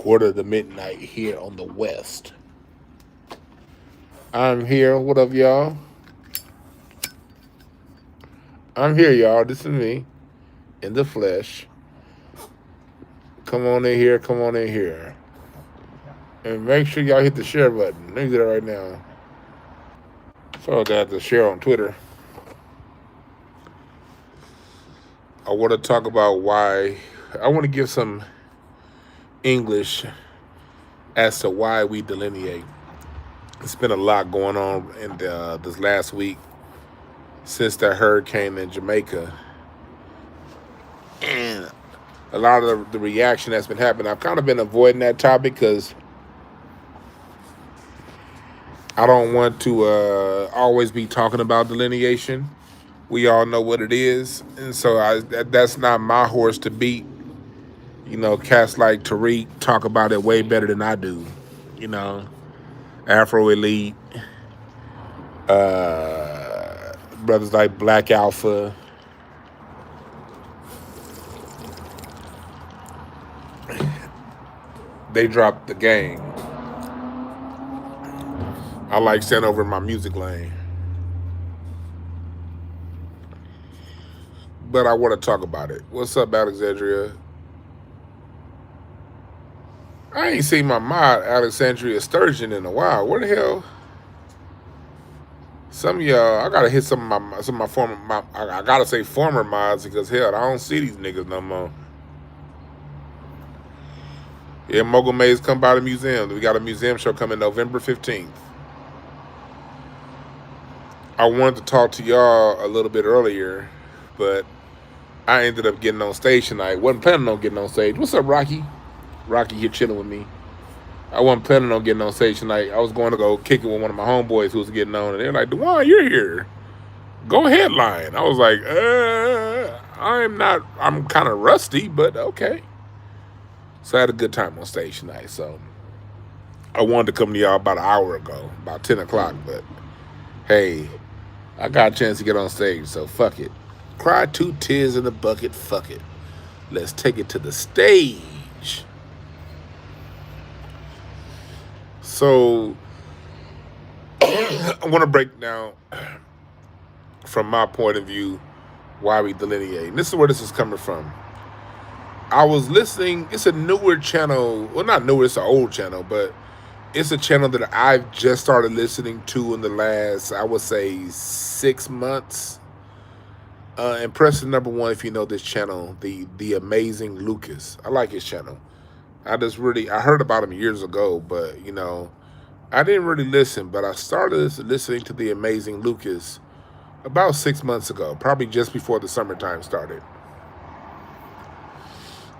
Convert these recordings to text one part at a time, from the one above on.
quarter to midnight here on the west. I'm here. What up, y'all? I'm here, y'all. This is me in the flesh. Come on in here. Come on in here. And make sure y'all hit the share button. Let me do that right now. So I got to share on Twitter. I want to talk about why. I want to give some English as to why we delineate. It's been a lot going on in this last week since that hurricane in Jamaica. And a lot of the reaction that's been happening, I've kind of been avoiding that topic because I don't want to always be talking about delineation. We all know what it is, and so that's not my horse to beat. You know, cats like Tariq talk about it way better than I do. You know, Afro Elite, brothers like Black Alpha. They dropped the game. I like staying over in my music lane. But I want to talk about it. What's up, Alexandria? I ain't seen my mod, Alexandria Sturgeon, in a while. Where the hell? Some of y'all, I gotta hit some of my former, I gotta say former mods because hell, I don't see these niggas no more. Yeah, Mogul Maze, come by the museum. We got a museum show coming November 15th. I wanted to talk to y'all a little bit earlier, but I ended up getting on stage tonight. Wasn't planning on getting on stage. What's up, Rocky? Rocky here chilling with me. I wasn't planning on getting on stage tonight. I was going to go kick it with one of my homeboys who was getting on, and they're like, Dwann, you're here. Go headline. I was like, I'm not, I'm kind of rusty, but okay. So I had a good time on stage tonight. So I wanted to come to y'all about an hour ago, about 10 o'clock, but hey, I got a chance to get on stage, so fuck it. Cry 2 tears in a bucket, fuck it. Let's take it to the stage. So I want to break down from my point of view why we delineate. And this is where this is coming from. I was listening, it's a newer channel, well, not newer, it's an old channel, but it's a channel that I've just started listening to in the last, I would say, 6 months. Impression number one, if you know this channel, the amazing Lucas. I like his channel. I heard about him years ago, but you know, I didn't really listen. But I started listening to the amazing Lucas about 6 months ago, probably just before the summertime started.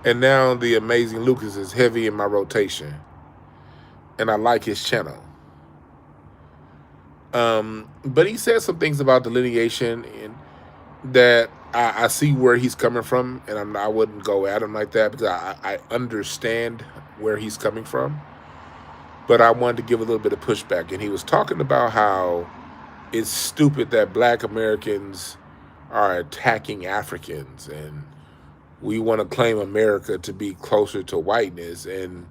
And now the amazing Lucas is heavy in my rotation, and I like his channel. But he said some things about delineation and that I see where he's coming from, and I wouldn't go at him like that because I understand where he's coming from. But I wanted to give a little bit of pushback, and he was talking about how it's stupid that Black Americans are attacking Africans, and we want to claim America to be closer to whiteness. And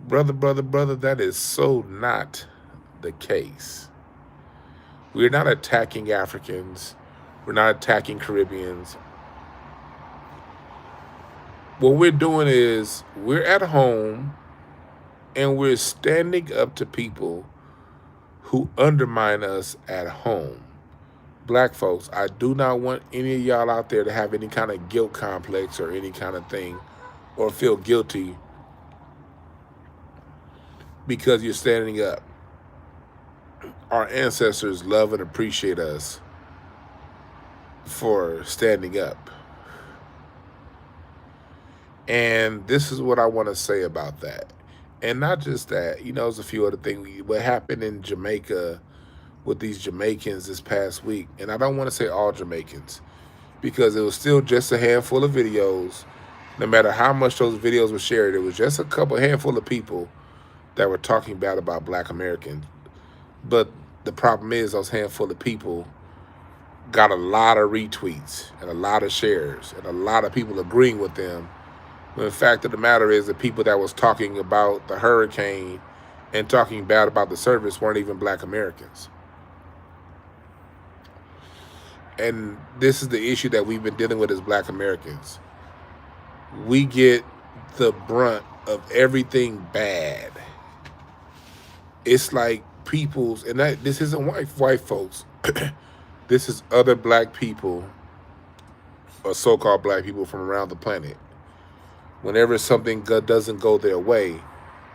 brother, that is so not the case. We're not attacking Africans. We're not attacking Caribbeans. What we're doing is we're at home and we're standing up to people who undermine us at home. Black folks, I do not want any of y'all out there to have any kind of guilt complex or any kind of thing or feel guilty because you're standing up. Our ancestors love and appreciate us for standing up. And this is what I want to say about that. And not just that, you know, there's a few other things. What happened in Jamaica with these Jamaicans this past week, and I don't want to say all Jamaicans, because it was still just a handful of videos. No matter how much those videos were shared, it was just a handful of people that were talking bad about Black Americans. But the problem is those handful of people got a lot of retweets and a lot of shares and a lot of people agreeing with them When the fact of the matter is, the people that was talking about the hurricane and talking bad about the service weren't even black Americans. And this is the issue that we've been dealing with as black Americans. We get the brunt of everything bad. It's like people's, and this isn't white folks. This is other black people, or so-called black people from around the planet. Whenever something doesn't go their way,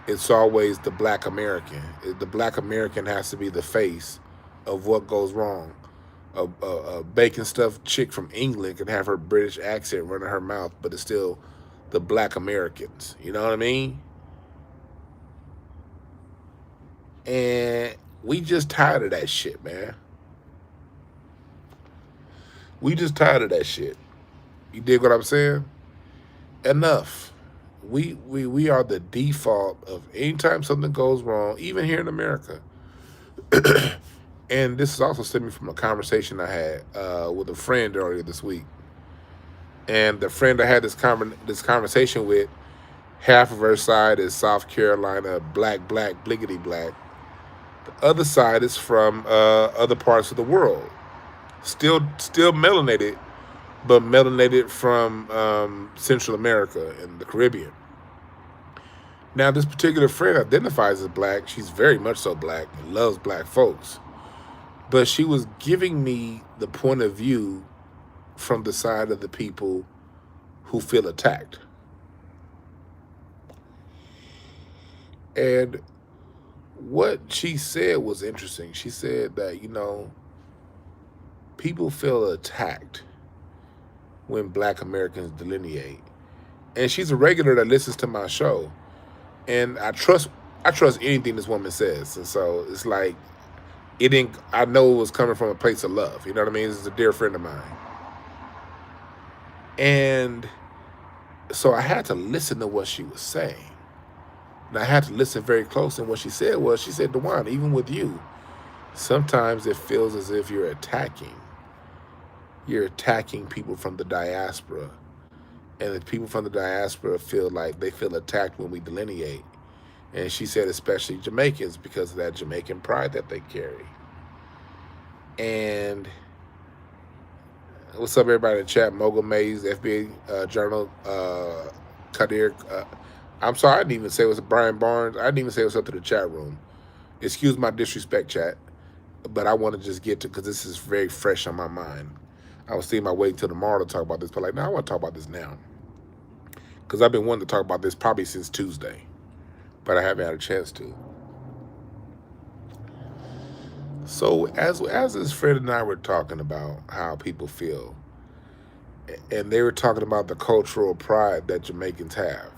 it's always the black American. The black American has to be the face of what goes wrong. A bacon stuffed chick from England can have her British accent running her mouth, but it's still the black Americans. You know what I mean? And we just tired of that shit, man. We just tired of that shit. You dig what I'm saying? Enough. We are the default of anytime something goes wrong, even here in America. And this is also stemming from a conversation I had with a friend earlier this week. And the friend I had this conversation with, half of her side is South Carolina, black, bliggity black. The other side is from other parts of the world, still melanated, but melanated from Central America and the Caribbean. Now, this particular friend identifies as black. She's very much so black and loves black folks. But she was giving me the point of view from the side of the people who feel attacked. And what she said was interesting. She said that, people feel attacked when black Americans delineate. And she's a regular that listens to my show. And I trust anything this woman says. And so it's like, I know it was coming from a place of love. You know what I mean? This is a dear friend of mine. And so I had to listen to what she was saying. And I had to listen very close. And what she said, Dwann, even with you, sometimes it feels as if you're attacking people from the diaspora. And the people from the diaspora feel like they feel attacked when we delineate. And she said especially Jamaicans because of that Jamaican pride that they carry. And what's up, everybody in the chat? Mogul Mays, FBI Journal, Kadir. I'm sorry, I didn't even say it was Brian Barnes. I didn't even say what's up to the chat room. Excuse my disrespect, chat. But I want to just get to, because this is very fresh on my mind. I was thinking about waiting until tomorrow to talk about this, but I want to talk about this now. Because I've been wanting to talk about this probably since Tuesday, but I haven't had a chance to. So as this friend and I were talking about how people feel, and they were talking about the cultural pride that Jamaicans have,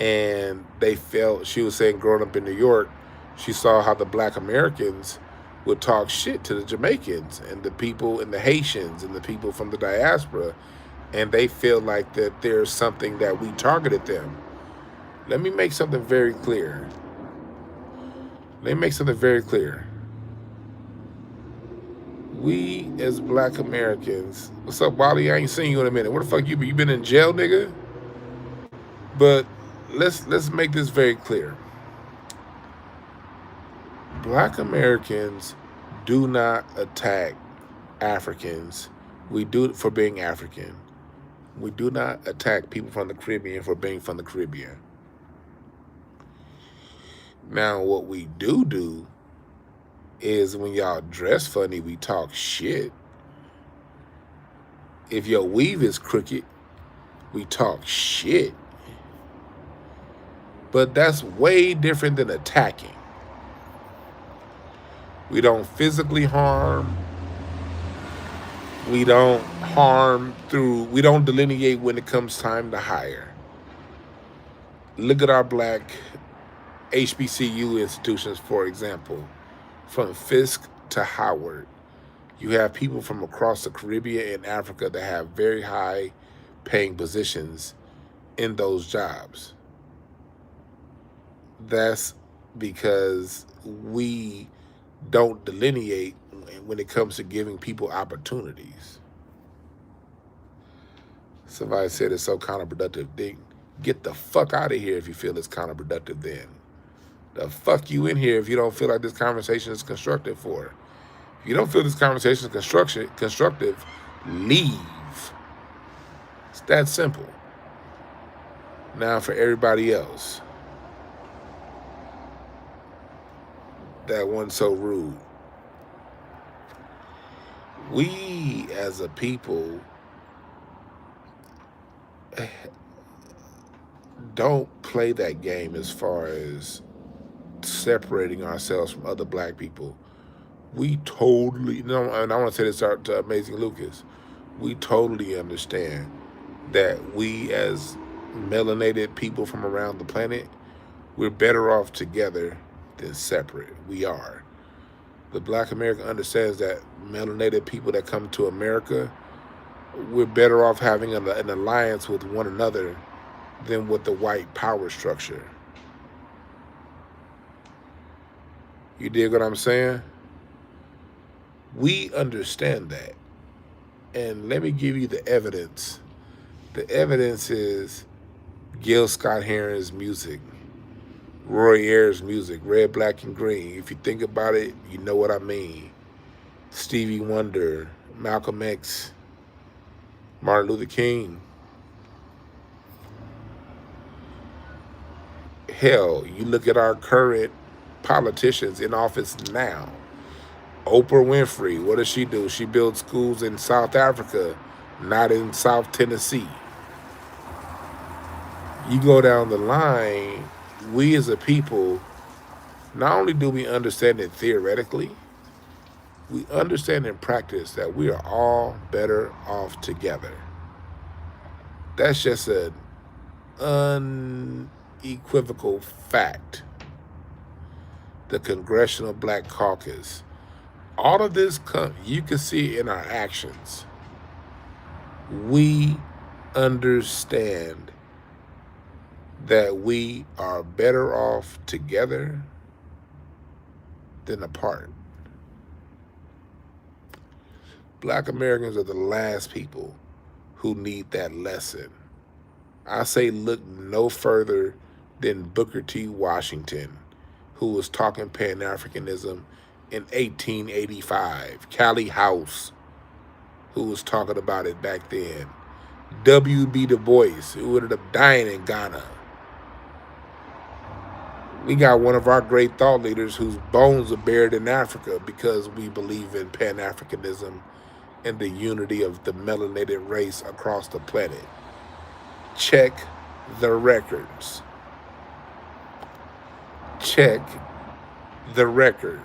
and they felt, she was saying growing up in New York, she saw how the black Americans would talk shit to the Jamaicans and the people and the Haitians and the people from the diaspora, and they feel like that there's something that we targeted them. Let me make something very clear. We as black Americans, what's up, Wally? I ain't seen you in a minute. Where the fuck you been? You been in jail, nigga? But let's make this very clear. Black Americans do not attack Africans. We do it for being African. We do not attack people from the Caribbean for being from the Caribbean. Now, what we do is when y'all dress funny, we talk shit. If your weave is crooked, we talk shit. But that's way different than attacking. We don't physically harm. We don't we don't delineate when it comes time to hire. Look at our black HBCU institutions, for example. From Fisk to Howard, you have people from across the Caribbean and Africa that have very high paying positions in those jobs. That's because we don't delineate when it comes to giving people opportunities. Somebody said it's so counterproductive. Then get the fuck out of here if you feel it's counterproductive then. The fuck you in here if you don't feel like this conversation is constructive for. If you don't feel this conversation is constructive, leave. It's that simple. Now for everybody else that wasn't so rude. We as a people don't play that game as far as separating ourselves from other black people. We totally, no, and I want to say this to Amazing Lucas, we totally understand that we as melanated people from around the planet, we're better off together than separate. We are. The Black American understands that melanated people that come to America, we're better off having an alliance with one another than with the white power structure. You dig what I'm saying? We understand that. And let me give you the evidence. The evidence is Gil Scott-Heron's music, Roy Ayers' music, Red, Black, and Green. If you think about it, you know what I mean. Stevie Wonder, Malcolm X, Martin Luther King. Hell, you look at our current politicians in office now. Oprah Winfrey, what does she do? She builds schools in South Africa, not in South Tennessee. You go down the line, we as a people, not only do we understand it theoretically, we understand in practice that we are all better off together. That's just an unequivocal fact. The Congressional Black Caucus. All of this, you can see in our actions. We understand that we are better off together than apart. Black Americans are the last people who need that lesson. I say look no further than Booker T. Washington, who was talking Pan-Africanism in 1885. Callie House, who was talking about it back then. W.B. Du Bois, who ended up dying in Ghana. We got one of our great thought leaders whose bones are buried in Africa because we believe in Pan-Africanism and the unity of the melanated race across the planet. Check the records. Check the record.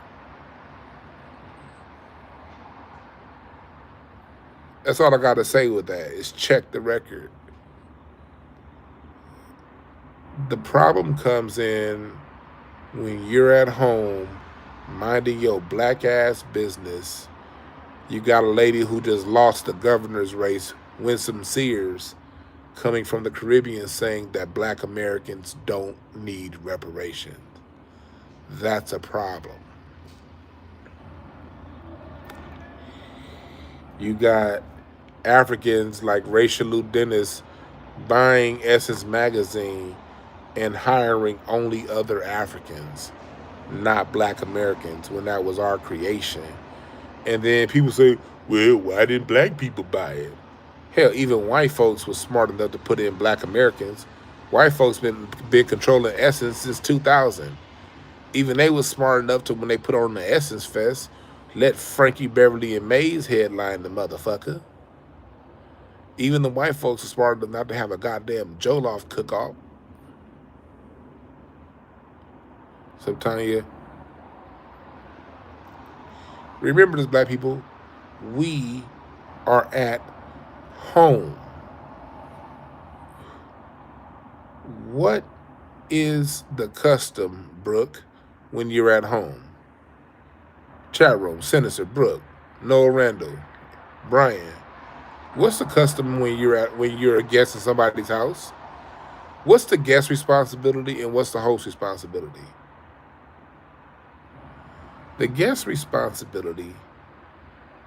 That's all I got to say with that is check the record. The problem comes in when you're at home minding your black ass business. You got a lady who just lost the governor's race, Winsome Sears, coming from the Caribbean saying that black Americans don't need reparations. That's a problem. You got Africans like Rachel Dennis buying Essence magazine and hiring only other Africans, not black Americans, when that was our creation. And then people say, well, why didn't black people buy it? Hell, even white folks was smart enough to put in black Americans. White folks been controlling Essence since 2000. Even they was smart enough to, when they put on the Essence Fest, let Frankie Beverly and Mays headline the motherfucker. Even the white folks were smart enough not to have a goddamn Jollof cook-off. Sometimes you remember this, black people, we are at home. What is the custom, Brooke, when you're at home? Chat room, Senator Brooke, Noah Randall, Brian. What's the custom when you're a guest in somebody's house? What's the guest responsibility and what's the host responsibility? The guest responsibility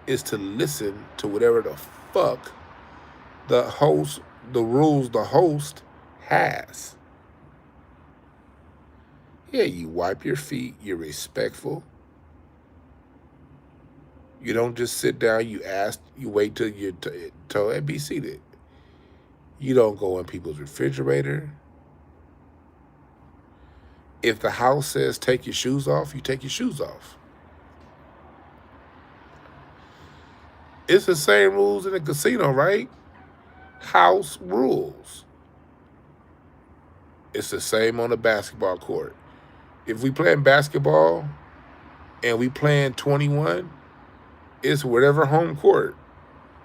is to listen to whatever the fuck the host the rules the host has. Yeah, you wipe your feet, you're respectful. You don't just sit down, you ask, you wait till you're told and be seated. You don't go in people's refrigerator. If the house says take your shoes off, you take your shoes off. It's the same rules in a casino, right? House rules. It's the same on the basketball court. If we playing basketball and we playing 21, it's whatever home court.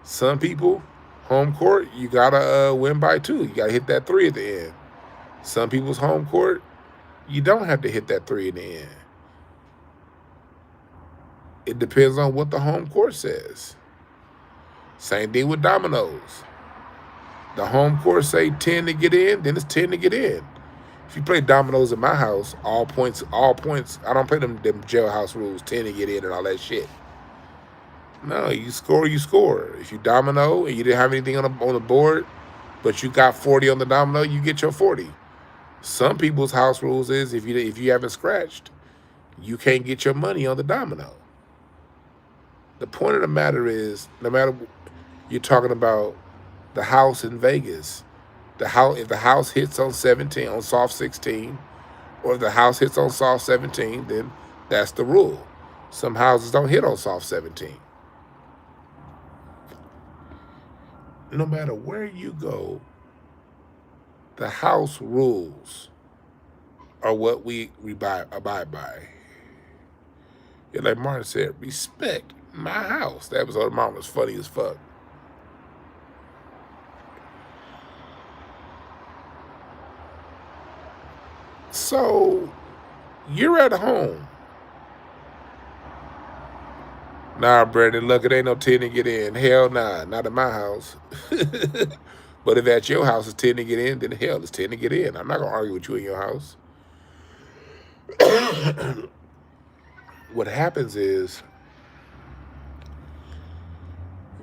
Some people, home court, you gotta win by 2. You gotta hit that 3 at the end. Some people's home court, you don't have to hit that 3 in the end. It depends on what the home court says. Same thing with dominoes. The home court say 10 to get in, then it's 10 to get in. If you play dominoes in my house, all points. I don't play them jailhouse rules, 10 to get in and all that shit. No, you score, you score. If you domino and you didn't have anything on the board, but you got 40 on the domino, you get your 40. Some people's house rules is if you haven't scratched, you can't get your money on the domino. The point of the matter is, no matter you're talking about the house in Vegas, if the house hits on 17 on soft 16, or if the house hits on soft 17, then that's the rule. Some houses don't hit on soft 17. No matter where you go, the house rules are what we abide by. Yeah, like Martin said, respect my house. That episode of Martin was funny as fuck. So, you're at home. Nah, Brandon, look, it ain't no 10 to get in. Hell nah, not at my house. But if at your house it's 10 to get in, then hell, it's 10 to get in. I'm not going to argue with you in your house. What happens is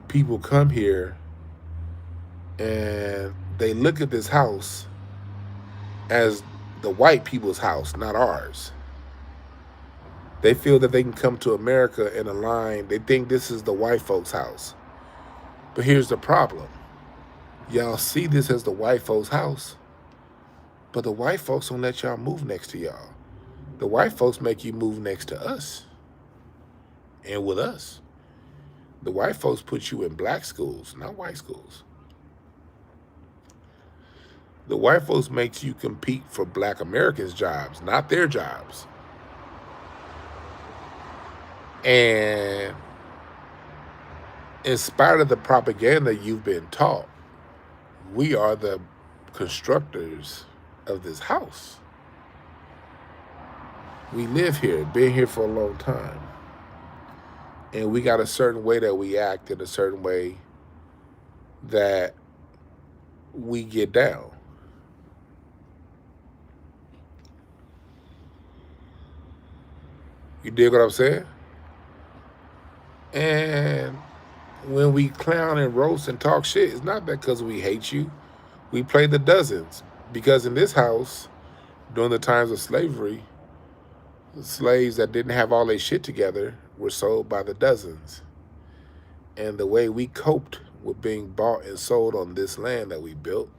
people come here and they look at this house as the white people's house, not ours. They feel that they can come to America and align. They think this is the white folks' house. But here's the problem. Y'all see this as the white folks' house, but the white folks don't let y'all move next to y'all. The white folks make you move next to us and with us. The white folks put you in black schools, not white schools. The white folks makes you compete for black Americans' jobs, not their jobs. And in spite of the propaganda you've been taught, we are the constructors of this house. We live here, been here for a long time. And we got a certain way that we act and a certain way that we get down. You dig what I'm saying? And when we clown and roast and talk shit, it's not because we hate you. We play the dozens. Because in this house, during the times of slavery, the slaves that didn't have all their shit together were sold by the dozens. And the way we coped with being bought and sold on this land that we built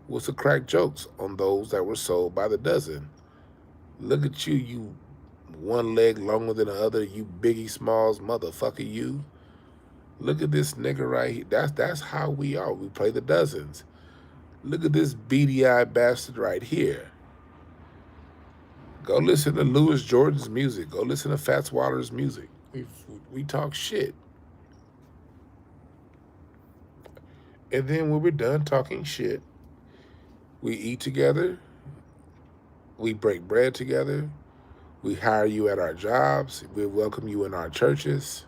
was to crack jokes on those that were sold by the dozen. Look at you, you one leg longer than the other, you Biggie Smalls motherfucker, you. Look at this nigga right here. That's how we are. We play the dozens. Look at this beady-eyed bastard right here. Go listen to Louis Jordan's music. Go listen to Fats Waller's music. We talk shit. And then when we're done talking shit, we eat together. We break bread together. We hire you at our jobs. We welcome you in our churches.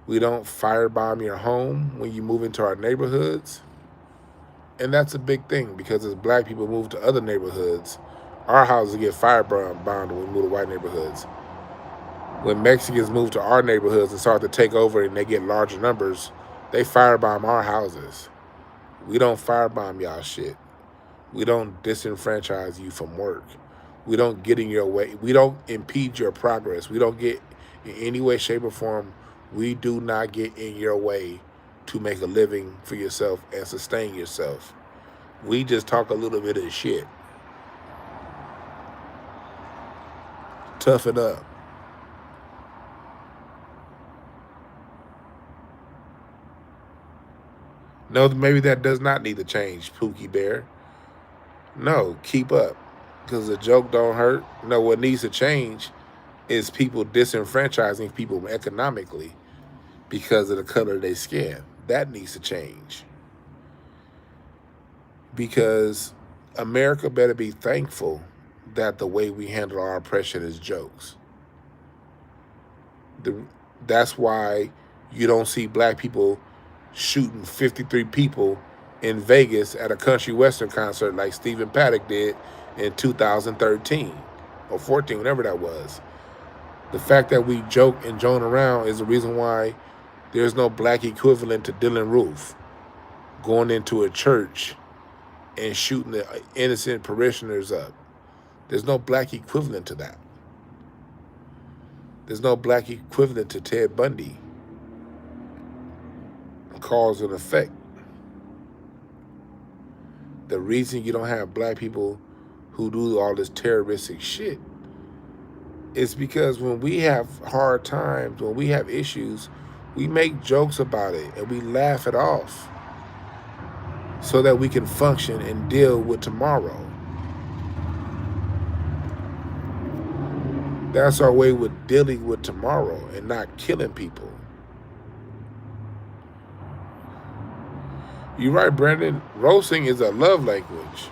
We don't firebomb your home when you move into our neighborhoods. And that's a big thing because as black people move to other neighborhoods, our houses get firebombed when we move to white neighborhoods. When Mexicans move to our neighborhoods and start to take over and they get larger numbers, they firebomb our houses. We don't firebomb y'all shit. We don't disenfranchise you from work. We don't get in your way. We don't impede your progress. We don't get in any way, shape, or form. We do not get in your way to make a living for yourself and sustain yourself. We just talk a little bit of shit. Toughen up. No, maybe that does not need to change, Pookie Bear. No, keep up. Because the joke don't hurt. No, what needs to change is people disenfranchising people economically because of the color of their skin. That needs to change. Because America better be thankful that the way we handle our oppression is jokes. That's why you don't see black people shooting 53 people in Vegas at a country western concert like Stephen Paddock did in 2013 or 14, whatever that was. The fact that we joke and joan around is the reason why there's no black equivalent to Dylan Roof going into a church and shooting the innocent parishioners up. There's no black equivalent to that. There's no black equivalent to Ted Bundy. Cause and effect. The reason you don't have black people who do all this terroristic shit is because when we have hard times, when we have issues, we make jokes about it and we laugh it off so that we can function and deal with tomorrow. That's our way with dealing with tomorrow and not killing people. You're right, Brandon. Roasting is a love language.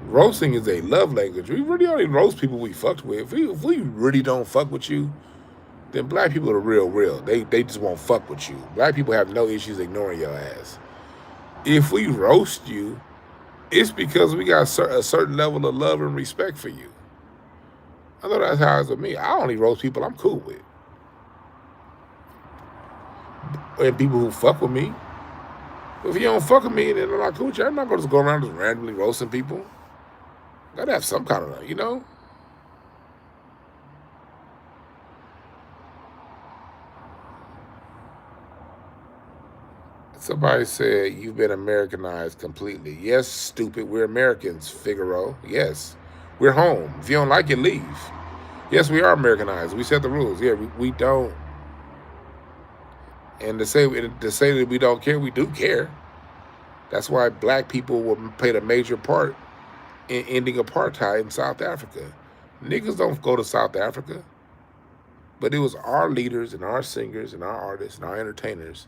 Roasting is a love language. We really only roast people we fucked with. If we really don't fuck with you, then black people are real. They just won't fuck with you. Black people have no issues ignoring your ass. If we roast you, it's because we got a certain level of love and respect for you. I know that's how it's with me. I only roast people I'm cool with. And people who fuck with me. If you don't fuck with me, then I'm not cool with you. I'm not going to just go around just randomly roasting people. Gotta have some kind of, Somebody said, you've been Americanized completely. Yes, stupid. We're Americans, Figaro. Yes. We're home. If you don't like it, leave. Yes, we are Americanized. We set the rules. Yeah, we don't. And to say that we don't care, we do care. That's why black people played a major part in ending apartheid in South Africa. Niggas don't go to South Africa. But it was our leaders and our singers and our artists and our entertainers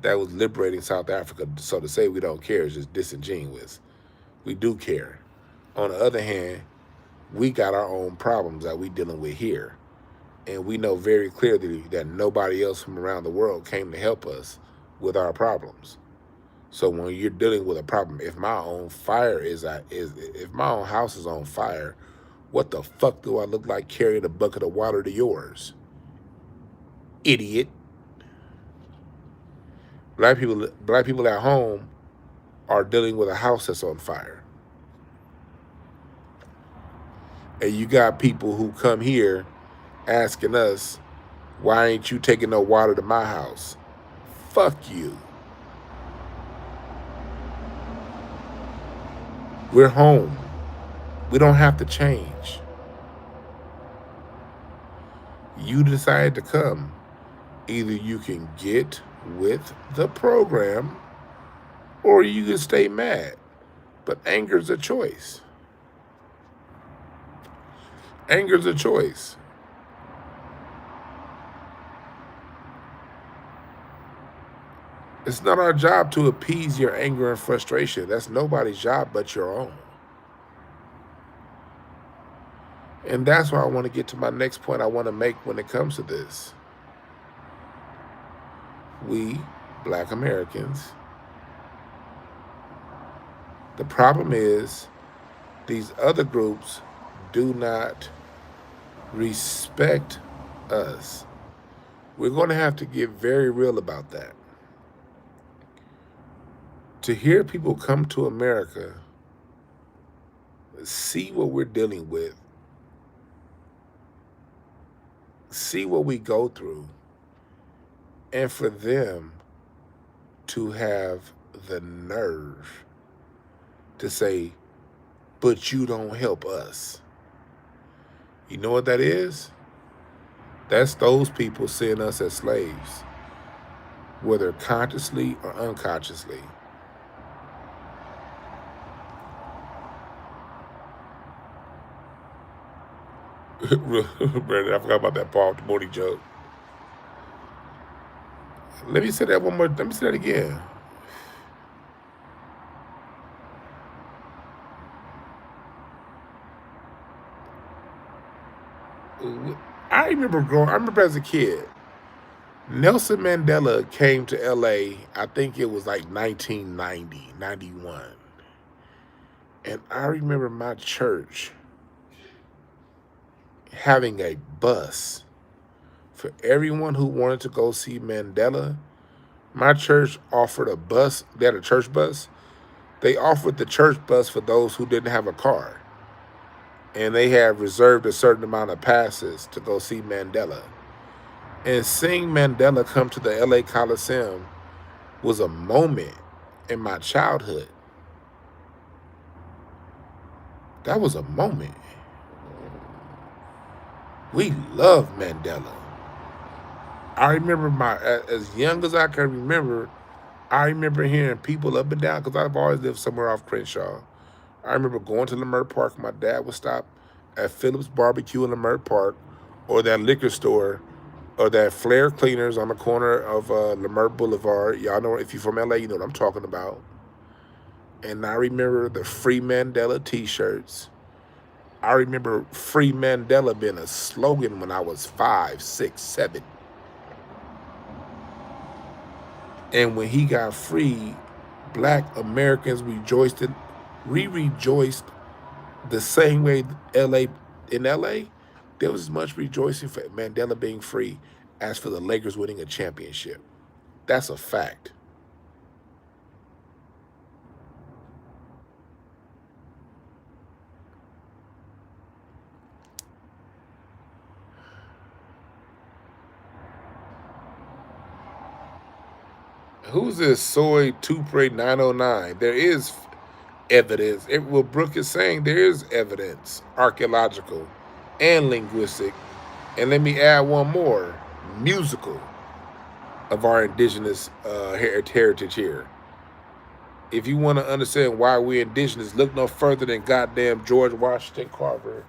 that was liberating South Africa. So to say we don't care is just disingenuous. We do care. On the other hand, we got our own problems that we dealing with here. And we know very clearly that nobody else from around the world came to help us with our problems. So when you're dealing with a problem, if my own if my own house is on fire, what the fuck do I look like carrying a bucket of water to yours? Idiot. Black people at home are dealing with a house that's on fire. And you got people who come here asking us, why ain't you taking no water to my house? Fuck you. We're home. We don't have to change. You decide to come. Either you can get with the program or you can stay mad. But anger's a choice. Anger's a choice. It's not our job to appease your anger and frustration. That's nobody's job but your own. And that's why I want to get to my next point I want to make when it comes to this. We, black Americans, the problem is these other groups do not respect us. We're going to have to get very real about that. To hear people come to America, see what we're dealing with, see what we go through, and for them to have the nerve to say, but you don't help us. You know what that is? That's those people seeing us as slaves, whether consciously or unconsciously. Brandon, I forgot about that Paul Morty joke. Let me say that one more. Let me say that again. I remember as a kid, Nelson Mandela came to LA, I think it was like 1990, 91. And I remember my church having a bus for everyone who wanted to go see Mandela. My church offered a bus. They had a church bus. They offered the church bus for those who didn't have a car. And they had reserved a certain amount of passes to go see Mandela. And seeing Mandela come to the LA Coliseum was a moment in my childhood. That was a moment. We love Mandela. I remember as young as I can remember, I remember hearing people up and down, because I've always lived somewhere off Crenshaw. I remember going to Leimert Park. My dad would stop at Phillips Barbecue in Leimert Park, or that liquor store, or that Flair Cleaners on the corner of Leimert Boulevard. Y'all know, if you're from LA, you know what I'm talking about. And I remember the Free Mandela t-shirts. I remember Free Mandela being a slogan when I was 5, 6, 7. And when he got freed, Black Americans rejoiced. We rejoiced the same way in LA, there was as much rejoicing for Mandela being free as for the Lakers winning a championship. That's a fact. Who's this Soy Tupre 909? There is evidence. What Brooke is saying, there is evidence, archaeological and linguistic. And let me add one more, musical, of our indigenous heritage here. If you want to understand why we're indigenous, look no further than goddamn George Washington Carver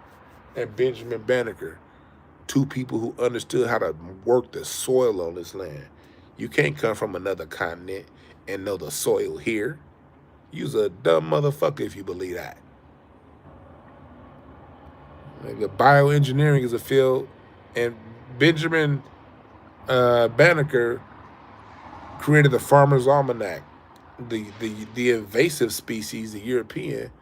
and Benjamin Banneker, two people who understood how to work the soil on this land. You can't come from another continent and know the soil here. You's a dumb motherfucker if you believe that. Like, bioengineering is a field, and Benjamin Banneker created the Farmer's Almanac. The invasive species, the European,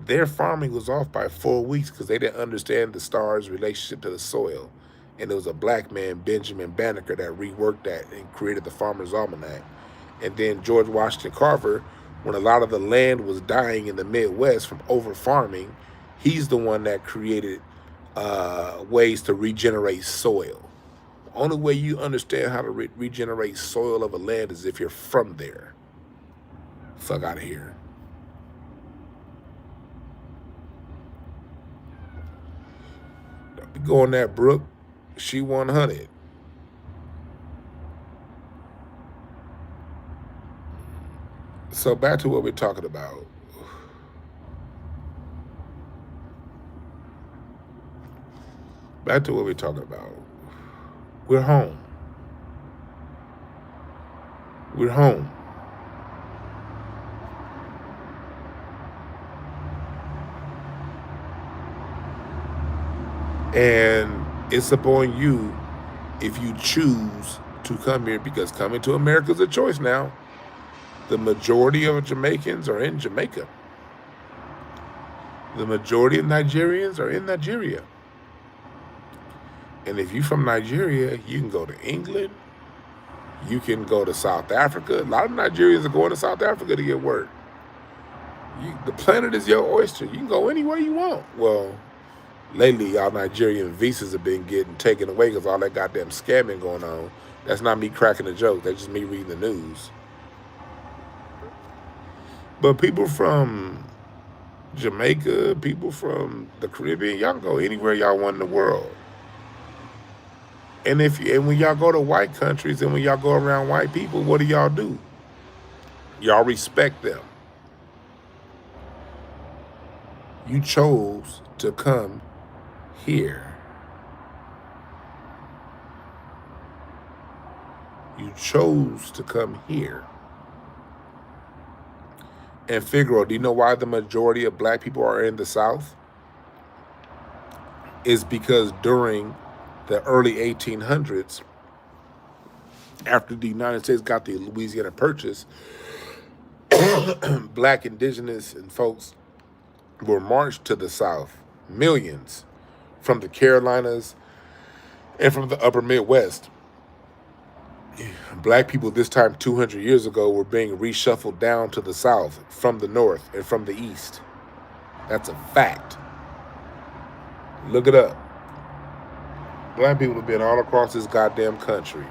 their farming was off by 4 weeks because they didn't understand the stars' relationship to the soil. And it was a black man, Benjamin Banneker, that reworked that and created the Farmer's Almanac. And then George Washington Carver, when a lot of the land was dying in the Midwest from over farming, he's the one that created ways to regenerate soil. The only way you understand how to regenerate soil of a land is if you're from there. Fuck out of here. Don't be going that Brooke. She 100. So back to what we're talking about. Back to what we're talking about. We're home. We're home. And it's upon you if you choose to come here, because coming to America is a choice now. The majority of Jamaicans are in Jamaica. The majority of Nigerians are in Nigeria. And if you from Nigeria, you can go to England, you can go to South Africa. A lot of Nigerians are going to South Africa to get work. The planet is your oyster. You can go anywhere you want. Well, lately, y'all Nigerian visas have been getting taken away because all that goddamn scamming going on. That's not me cracking a joke. That's just me reading the news. But people from Jamaica, people from the Caribbean, y'all can go anywhere y'all want in the world. And when y'all go to white countries and when y'all go around white people, what do y'all do? Y'all respect them. You chose to come here. You chose to come here. And Figaro, do you know why the majority of black people are in the South? Is because during the early 1800s, after the United States got the Louisiana Purchase, black indigenous and folks were marched to the South, millions, from the Carolinas and from the upper Midwest. Black people this time 200 years ago were being reshuffled down to the South from the North and from the East. That's a fact. Look it up. Black people have been all across this goddamn country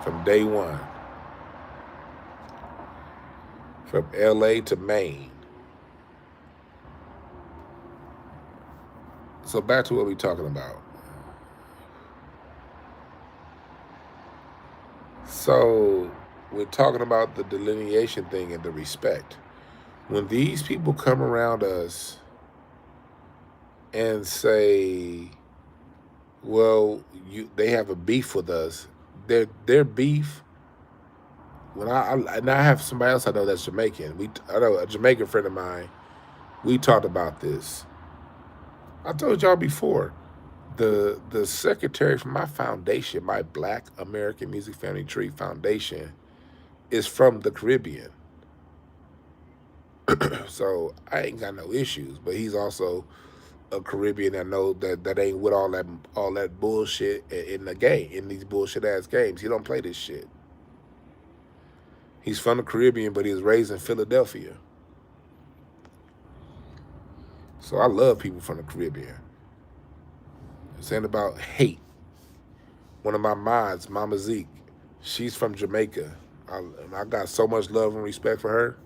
from day one. From LA to Maine. So back to what we're talking about. So we're talking about the delineation thing and the respect. When these people come around us and say, well, they have a beef with us, their beef. When I have somebody else I know that's Jamaican. I know a Jamaican friend of mine. We talked about this. I told y'all before. The secretary for my foundation, my Black American Music Family Tree Foundation, is from the Caribbean. So I ain't got no issues. But he's also a Caribbean that know that ain't with all that bullshit in the game, in these bullshit ass games. He don't play this shit. He's from the Caribbean, but he was raised in Philadelphia. So I love people from the Caribbean. Saying about hate. One of my mods, Mama Zeke, she's from Jamaica. I got so much love and respect for her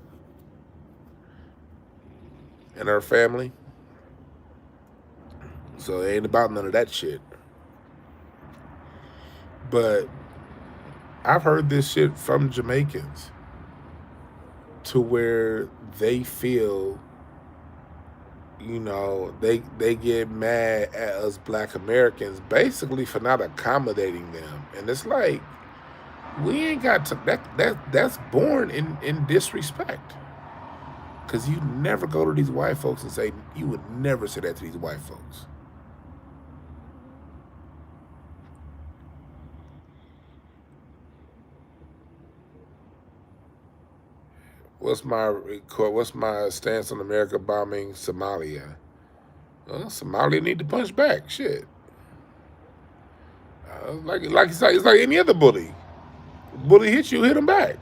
and her family. So it ain't about none of that shit. But I've heard this shit from Jamaicans to where they feel, they get mad at us Black Americans basically for not accommodating them. And it's like, we ain't got to, that's born in disrespect. Because you never go to these white folks and say, you would never say that to these white folks. What's my stance on America bombing Somalia? Well, Somalia need to punch back. Shit. It's like any other bully. Bully hits you, hit him back.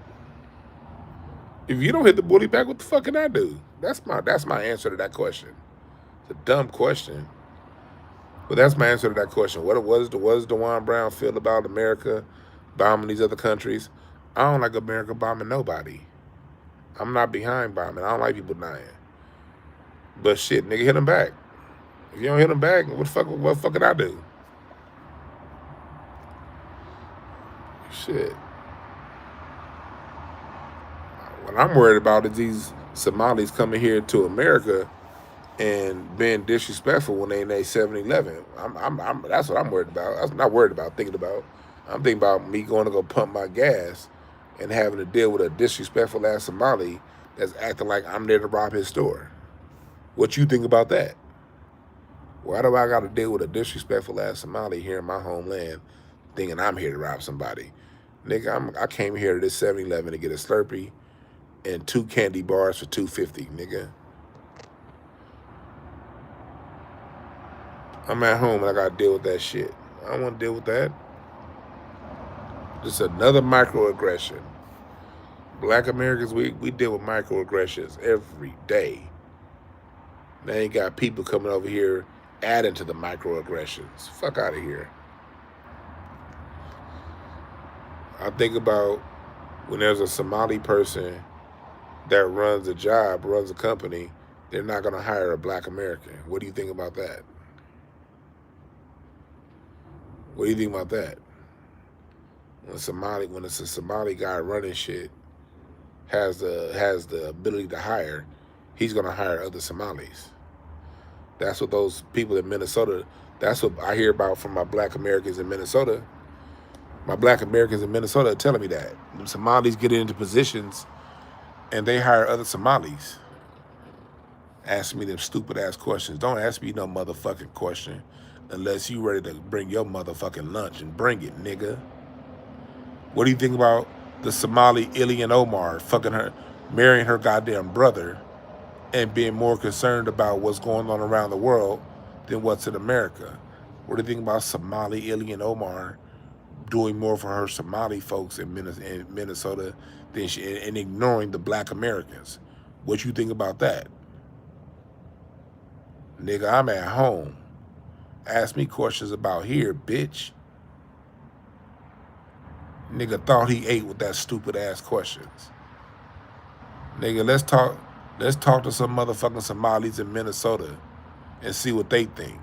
If you don't hit the bully back, what the fuck can I do? That's my answer to that question. It's a dumb question, but that's my answer to that question. What does Dwann Brown feel about America bombing these other countries? I don't like America bombing nobody. I'm not behind bombing. I don't like people dying. But shit, nigga, hit them back. If you don't hit them back, what the fuck can I do? Shit. What I'm worried about is these Somalis coming here to America and being disrespectful when they in a 7-Eleven. That's what I'm worried about. I'm not worried about, thinking about. I'm thinking about me going to go pump my gas and having to deal with a disrespectful ass Somali that's acting like I'm there to rob his store. What you think about that? Why do I got to deal with a disrespectful ass Somali here in my homeland thinking I'm here to rob somebody? Nigga, I came here to this 7-Eleven to get a Slurpee and 2 candy bars for $2.50, nigga. I'm at home and I gotta deal with that shit. I don't want to deal with that. Just another microaggression. Black Americans, we deal with microaggressions every day. They ain't got people coming over here adding to the microaggressions. Fuck out of here. I think about when there's a Somali person that runs a job, runs a company, they're not going to hire a black American. What do you think about that? What do you think about that? When it's a Somali guy running shit, has the ability to hire, he's going to hire other Somalis. That's what those people in Minnesota. That's what I hear about from my black Americans in Minnesota. My black Americans in Minnesota are telling me that the Somalis get into positions and they hire other Somalis. Ask me them stupid ass questions. Don't ask me no motherfucking question unless you ready to bring your motherfucking lunch and bring it, nigga. What do you think about the Somali Ilian Omar fucking her, marrying her goddamn brother, and being more concerned about what's going on around the world than what's in America? What do you think about Somali Ilian Omar doing more for her Somali folks in Minnesota than and ignoring the black Americans? What you think about that? Nigga, I'm at home. Ask me questions about here, bitch. Nigga thought he ate with that stupid ass questions. Nigga, let's talk to some motherfucking Somalis in Minnesota and see what they think.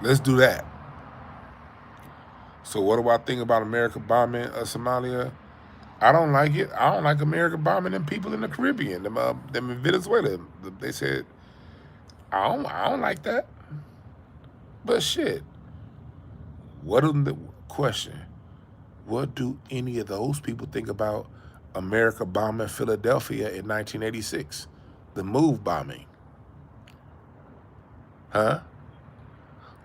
Let's do that. So what do I think about America bombing Somalia? I don't like it. I don't like America bombing them people in the Caribbean, them in Venezuela. They said I don't like that. But shit, what is the question? What do any of those people think about America bombing Philadelphia in 1986? The move bombing. Huh?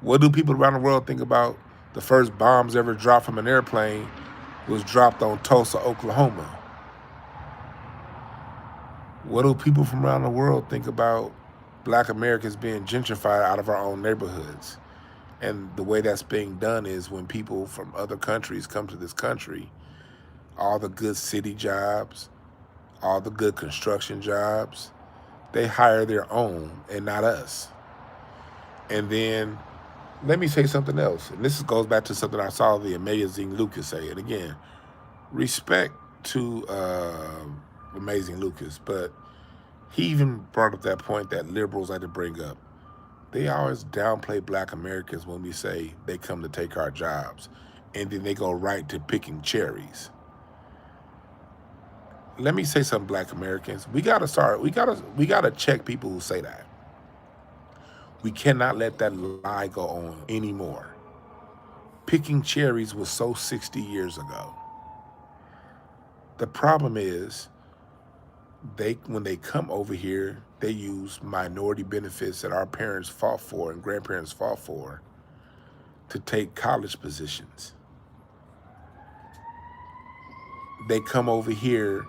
What do people around the world think about the first bombs ever dropped from an airplane was dropped on Tulsa, Oklahoma? What do people from around the world think about black Americans being gentrified out of our own neighborhoods? And the way that's being done is when people from other countries come to this country, all the good city jobs, all the good construction jobs, they hire their own and not us. And then let me say something else. And this goes back to something I saw the amazing Lucas say. And again, respect to amazing Lucas, but he even brought up that point that liberals like to bring up. They always downplay black Americans when we say they come to take our jobs, and then they go right to picking cherries. Let me say something, black Americans. We gotta check people who say that. We cannot let that lie go on anymore. Picking cherries was so 60 years ago. The problem is when they come over here, they use minority benefits that our parents fought for and grandparents fought for to take college positions. They come over here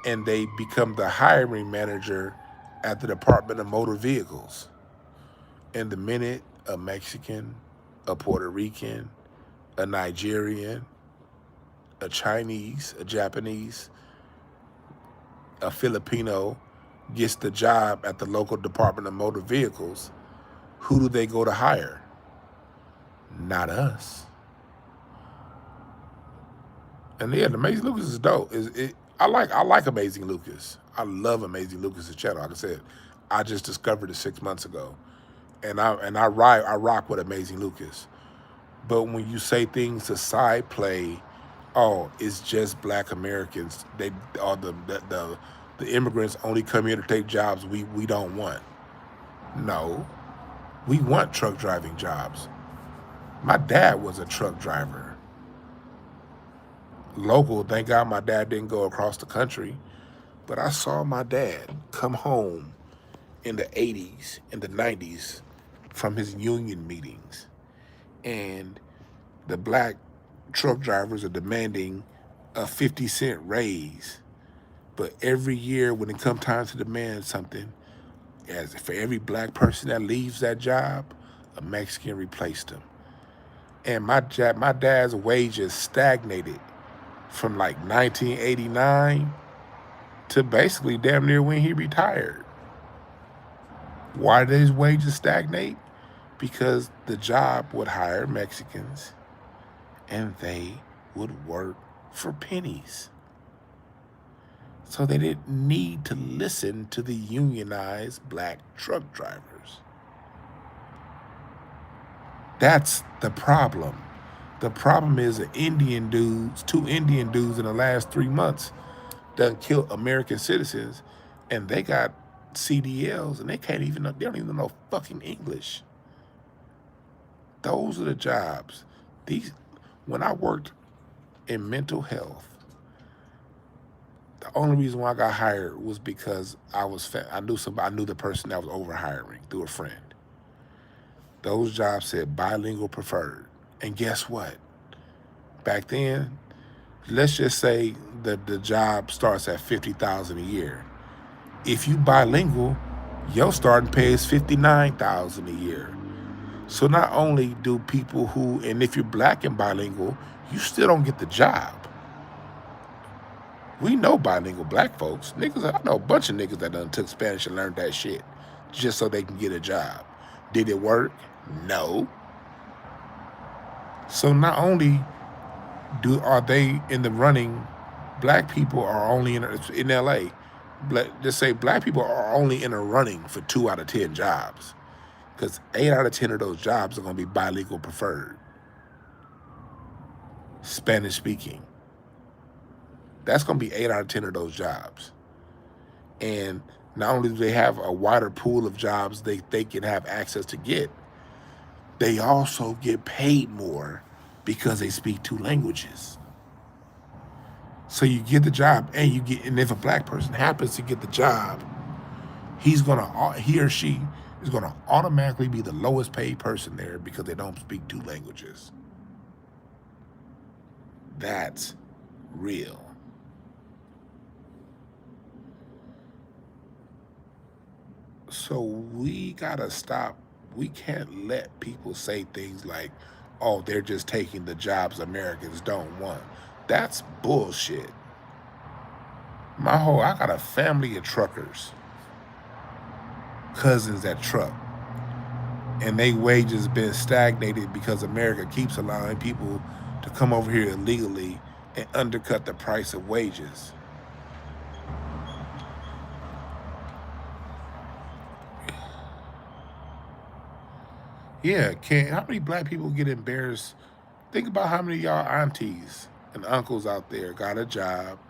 and they become the hiring manager at the Department of Motor Vehicles. And the minute a Mexican, a Puerto Rican, a Nigerian, a Chinese, a Japanese, a Filipino gets the job at the local Department of Motor Vehicles, who do they go to hire? Not us. And yeah, Amazing Lucas is dope. I like Amazing Lucas. I love Amazing Lucas's channel. Like I said, I just discovered it 6 months ago, and I rock with Amazing Lucas. But when you say things to side play, oh, it's just black Americans. They are the immigrants only come here to take jobs we don't want. No, we want truck driving jobs. My dad was a truck driver. Local, thank God my dad didn't go across the country. But I saw my dad come home in the 80s and the 90s from his union meetings. And the black truck drivers are demanding a 50-cent raise. But every year when it comes time to demand something, as for every black person that leaves that job, a Mexican replaced them. And my dad's wages stagnated from like 1989 to basically damn near when he retired. Why did his wages stagnate? Because the job would hire Mexicans and they would work for pennies. So they didn't need to listen to the unionized black truck drivers. That's the problem. The problem is that two Indian dudes in the last 3 months done killed American citizens, and they got CDLs, and they don't even know fucking English. Those are the jobs. When I worked in mental health, the only reason why I got hired was because I knew the person that was over hiring through a friend. Those jobs said bilingual preferred. And guess what? Back then, let's just say that the job starts at $50,000 a year. If you bilingual, your starting pay is $59,000 a year. So not only do people and if you're black and bilingual, you still don't get the job. We know bilingual black folks. I know a bunch of niggas that done took Spanish and learned that shit just so they can get a job. Did it work? No. So not only are they in the running, black people are only in LA. Just say black people are only in a running for 2 out of 10 jobs, because 8 out of 10 of those jobs are going to be bilingual preferred, Spanish speaking. That's going to be 8 out of 10 of those jobs. And not only do they have a wider pool of jobs they can have access to get, they also get paid more because they speak 2 languages. So you get the job, and if a black person happens to get the job, he or she is gonna automatically be the lowest paid person there because they don't speak 2 languages. That's real. So we gotta stop. We can't let people say things like, oh, they're just taking the jobs Americans don't want. That's bullshit. I got a family of truckers, cousins that truck, and they wages been stagnated because America keeps allowing people to come over here illegally and undercut the price of wages. Yeah, how many black people get embarrassed? Think about how many of y'all aunties and uncles out there got a job,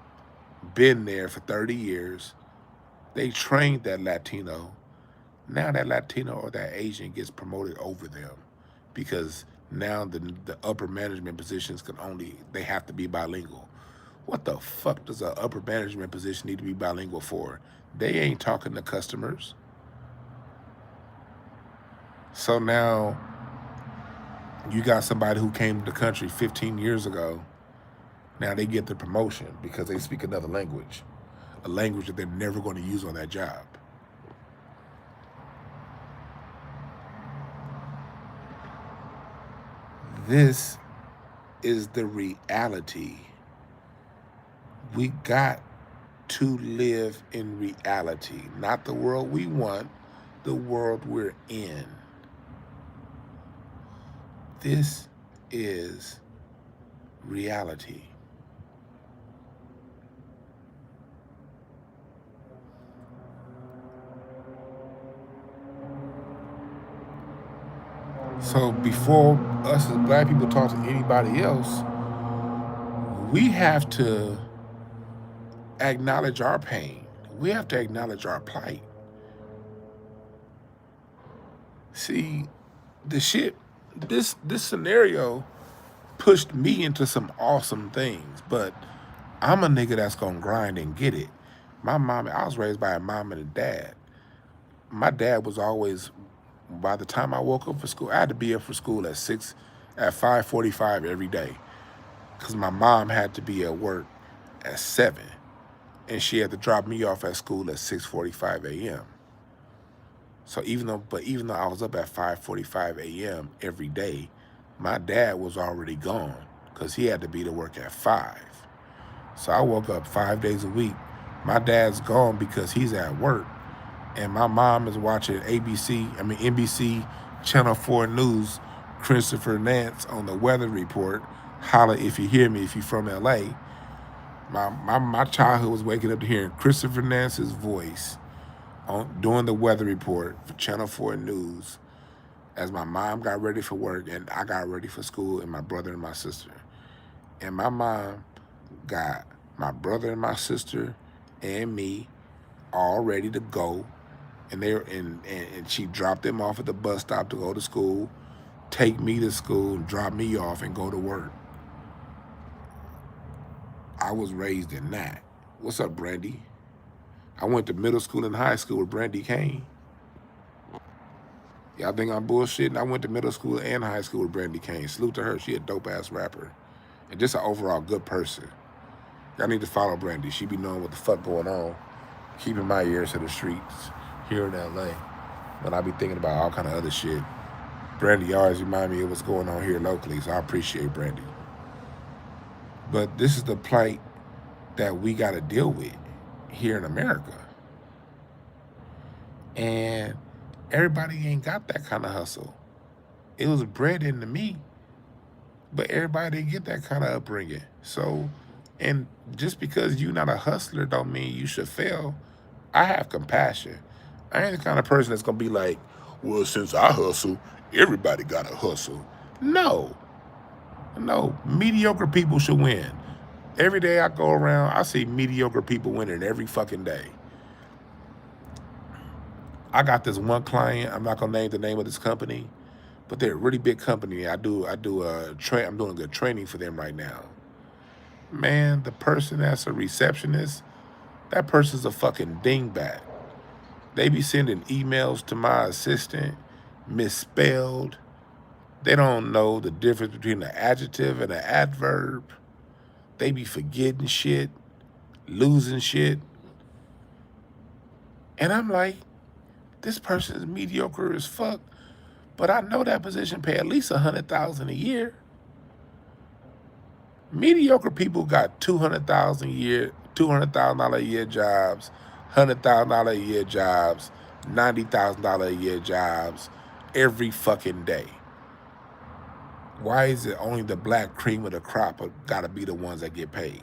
been there for 30 years. They trained that Latino. Now that Latino or that Asian gets promoted over them because now the upper management positions they have to be bilingual. What the fuck does an upper management position need to be bilingual for? They ain't talking to customers. So now you got somebody who came to the country 15 years ago. Now they get the promotion because they speak another language, a language that they're never going to use on that job. This is the reality. We got to live in reality, not the world we want, the world we're in. This is reality. So before us as black people talk to anybody else, we have to acknowledge our pain. We have to acknowledge our plight. See, this scenario pushed me into some awesome things, but I'm a nigga that's gonna grind and get it. I was raised by a mom and a dad. My dad was always, by the time I woke up for school, I had to be up for school at 5:45 every day. because my mom had to be at work at 7, and she had to drop me off at school at 6:45 a.m. So even though I was up at 5:45 a.m. every day, my dad was already gone because he had to be to work at 5. So I woke up 5 days a week. My dad's gone because he's at work, and my mom is watching NBC Channel 4 News, Christopher Nance on the weather report. Holla if you hear me if you're from LA. My childhood was waking up to hearing Christopher Nance's voice doing the weather report for Channel 4 News as my mom got ready for work and I got ready for school, and my brother and my sister. And my mom got my brother and my sister and me all ready to go. And she dropped them off at the bus stop to go to school, take me to school, drop me off, and go to work. I was raised in that. What's up, Brandy? I went to middle school and high school with Brandy Kane. Y'all think I'm bullshitting? I went to middle school and high school with Brandy Kane. Salute to her. She a dope-ass rapper. And just an overall good person. Y'all need to follow Brandy. She be knowing what the fuck going on. Keeping my ears to the streets here in LA. When I be thinking about all kind of other shit. Brandy always remind me of what's going on here locally, so I appreciate Brandy. But this is the plight that we got to deal with here in America. And everybody ain't got that kind of hustle. It was bred into me, but everybody didn't get that kind of upbringing. So, and just because you're not a hustler don't mean you should fail. I have compassion. I ain't the kind of person that's gonna be like, well, since I hustle, everybody gotta hustle. No, no, mediocre people should win. Every day I go around, I see mediocre people winning every fucking day. I got this one client. I'm not gonna name the name of this company, but they're a really big company. I'm doing a good training for them right now. Man, the person that's a receptionist, that person's a fucking dingbat. They be sending emails to my assistant, misspelled. They don't know the difference between an adjective and an adverb. They be forgetting shit, losing shit. And I'm like, this person is mediocre as fuck, but I know that position pay at least $100,000 a year. Mediocre people got $200,000 a year, $200,000 a year jobs, $100,000 a year jobs, $90,000 a year jobs every fucking day. Why is it only the black cream of the crop gotta be the ones that get paid?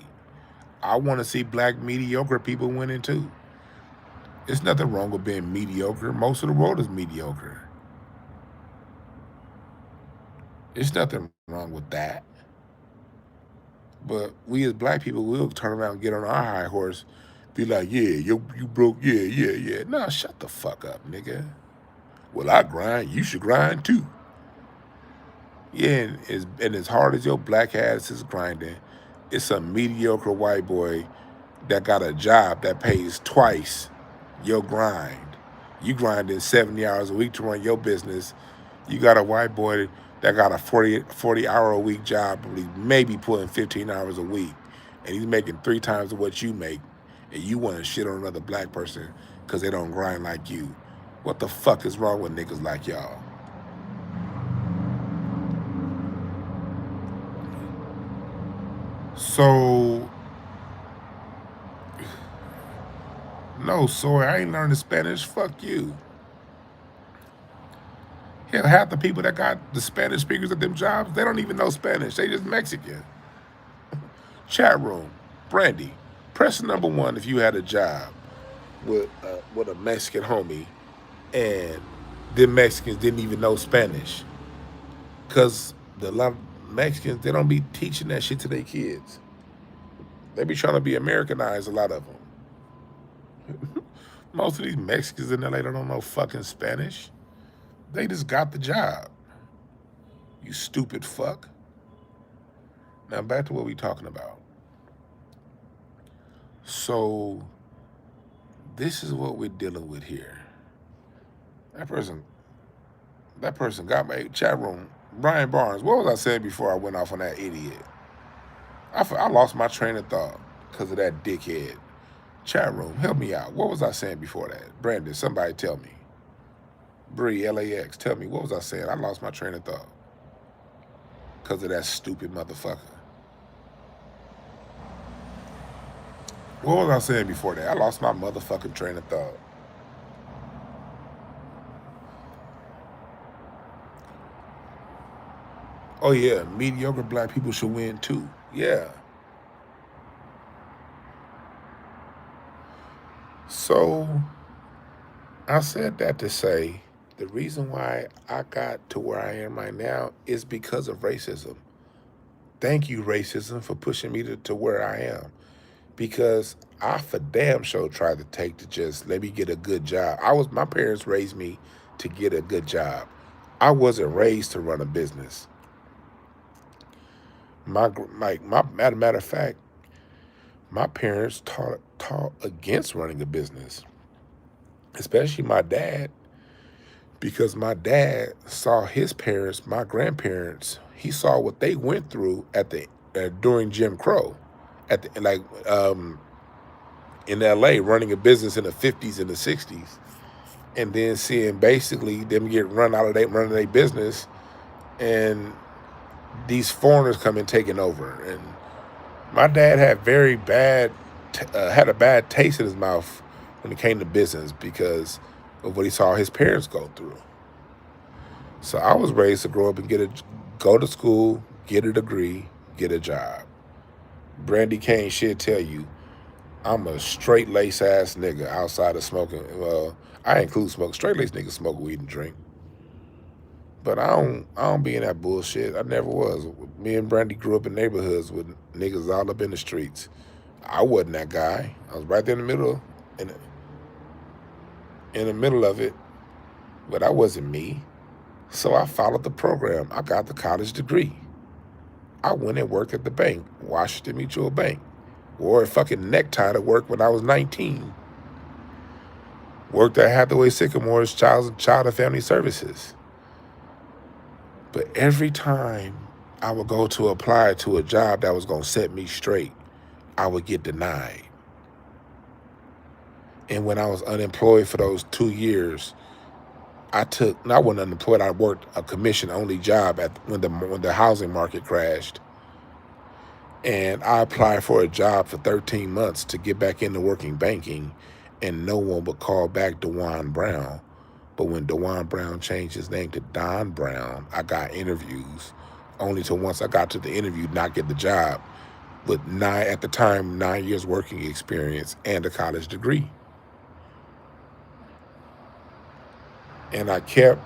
I want to see black mediocre people winning too. There's nothing wrong with being mediocre. Most of the world is mediocre. There's nothing wrong with that. But we as black people will turn around and get on our high horse, be like, yeah, you broke, yeah. Nah, shut the fuck up, nigga. Well, I grind, you should grind too. Yeah, and as hard as your black ass is grinding, it's some mediocre white boy that got a job that pays twice your grind. You grinding 70 hours a week to run your business. You got a white boy that got a 40 hour a week job, but he's maybe pulling 15 hours a week, and he's making 3 times what you make, and you want to shit on another black person because they don't grind like you. What the fuck is wrong with niggas like y'all? So, no, sorry, I ain't learning Spanish. Fuck you. Hell, half the people that got the Spanish speakers at them jobs, they don't even know Spanish. They just Mexican. Chat room, Brandy, press #1 if you had a job with a Mexican homie, and them Mexicans didn't even know Spanish, cause a lot of Mexicans, they don't be teaching that shit to their kids. They be trying to be Americanized. A lot of them. Most of these Mexicans in LA don't know fucking Spanish. They just got the job. You stupid fuck. Now back to what we talking about. So this is what we're dealing with here. That person That person got my chat room. Brian Barnes. What was I saying before I went off on that idiot? I lost my train of thought because of that dickhead. Chat room, help me out. What was I saying before that? Brandon, somebody tell me. Bree, LAX, tell me, what was I saying? I lost my train of thought because of that stupid motherfucker. What was I saying before that? I lost my motherfucking train of thought. Oh yeah, mediocre black people should win too. Yeah. So I said that to say the reason why I got to where I am right now is because of racism. Thank you, racism, for pushing me to where I am. Because I for damn sure tried to take to just let me get a good job. My parents raised me to get a good job. I wasn't raised to run a business. Matter of fact, my parents taught against running a business, especially my dad, because my dad saw his parents, my grandparents. He saw what they went through at the during Jim Crow, at the in L.A. running a business in the 50s and the 60s, and then seeing basically them get running their business, and these foreigners come in taking over. And my dad had a bad taste in his mouth when it came to business because of what he saw his parents go through. So I was raised to grow up and go to school, get a degree, get a job. Brandy Kane should tell you I'm a straight lace ass nigga outside of smoking. Well, I include smoke. Straight lace niggas smoke weed and drink. But I don't be in that bullshit. I never was. Me and Brandy grew up in neighborhoods with niggas all up in the streets. I wasn't that guy. I was right there in, in the middle of it, but I wasn't me. So I followed the program. I got the college degree. I went and worked at the bank, Washington Mutual Bank. Wore a fucking necktie to work when I was 19. Worked at Hathaway Sycamore's Child and Family Services. But every time I would go to apply to a job that was going to set me straight, I would get denied. And when I was unemployed for those 2 years, I wasn't unemployed. I worked a commission-only job when the housing market crashed. And I applied for a job for 13 months to get back into working banking, and no one would call back Dwann Brown. But when Dwann Brown changed his name to Don Brown, I got interviews, only to once I got to the interview not get the job, with 9 years working experience and a college degree. And I kept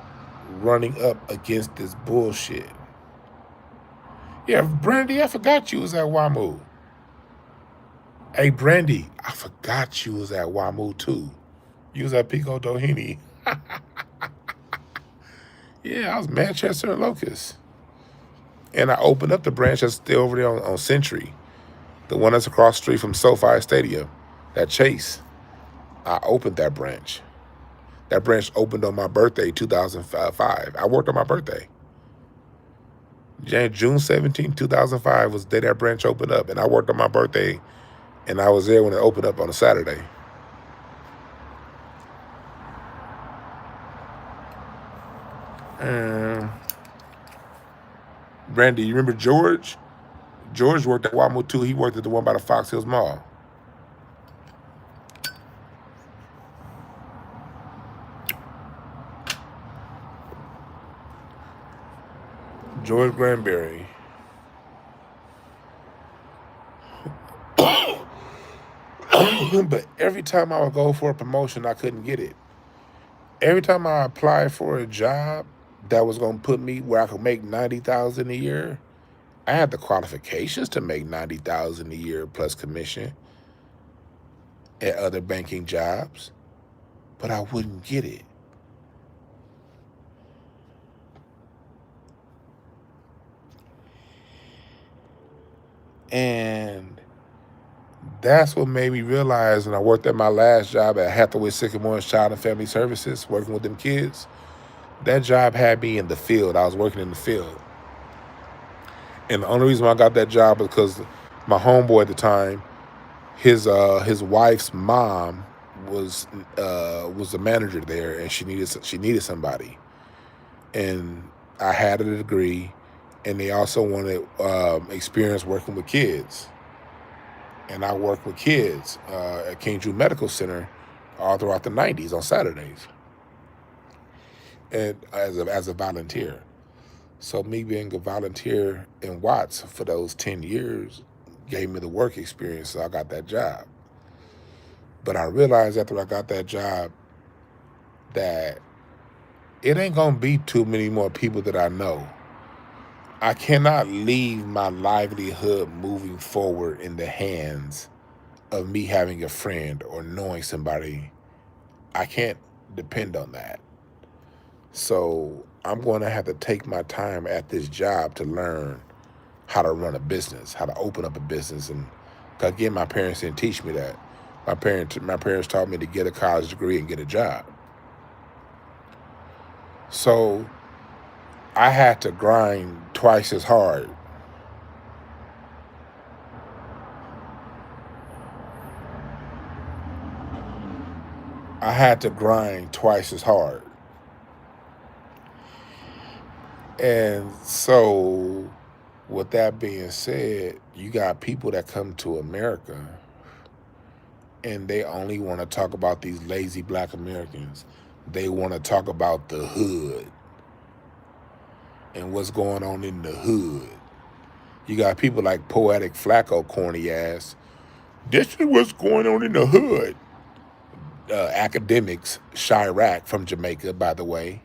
running up against this bullshit. Yeah, Brandy, I forgot you was at WAMU. Hey, Brandy, I forgot you was at WAMU too. You was at Pico Doheny. Yeah, I was Manchester and Locust. And I opened up the branch that's still over there on Century, the one that's across the street from SoFi Stadium, that Chase. I opened that branch. That branch opened on my birthday, 2005. I worked on my birthday. June 17, 2005 was the day that branch opened up, and I worked on my birthday, and I was there when it opened up on a Saturday. Brandy, you remember George? George worked at WAMU too. He worked at the one by the Fox Hills Mall. George Granberry. But every time I would go for a promotion, I couldn't get it. Every time I applied for a job that was going to put me where I could make $90,000 a year, I had the qualifications to make $90,000 a year plus commission at other banking jobs, but I wouldn't get it. And that's what made me realize when I worked at my last job at Hathaway Sycamore's Child and Family Services, working with them kids. That job had me in the field. I was working in the field. And the only reason why I got that job was because My homeboy at the time, his wife's mom was the manager there, and she needed somebody, and I had a degree, and they also wanted experience working with kids, and I worked with kids at King Drew Medical Center all throughout the '90s on Saturdays, and as a volunteer. So me being a volunteer in Watts for those 10 years gave me the work experience, so I got that job. But I realized after I got that job that it ain't gonna be too many more people that I know. I cannot leave my livelihood moving forward in the hands of me having a friend or knowing somebody. I can't depend on that. So I'm going to have to take my time at this job to learn how to run a business, how to open up a business. And again, my parents didn't teach me that. My parents taught me to get a college degree and get a job. So I had to grind twice as hard. I had to grind twice as hard. And so, with that being said, you got people that come to America and they only want to talk about these lazy black Americans. They want to talk about the hood and what's going on in the hood. You got people like Poetic Flacco, corny ass. This is what's going on in the hood. Academics, Chirac from Jamaica, by the way.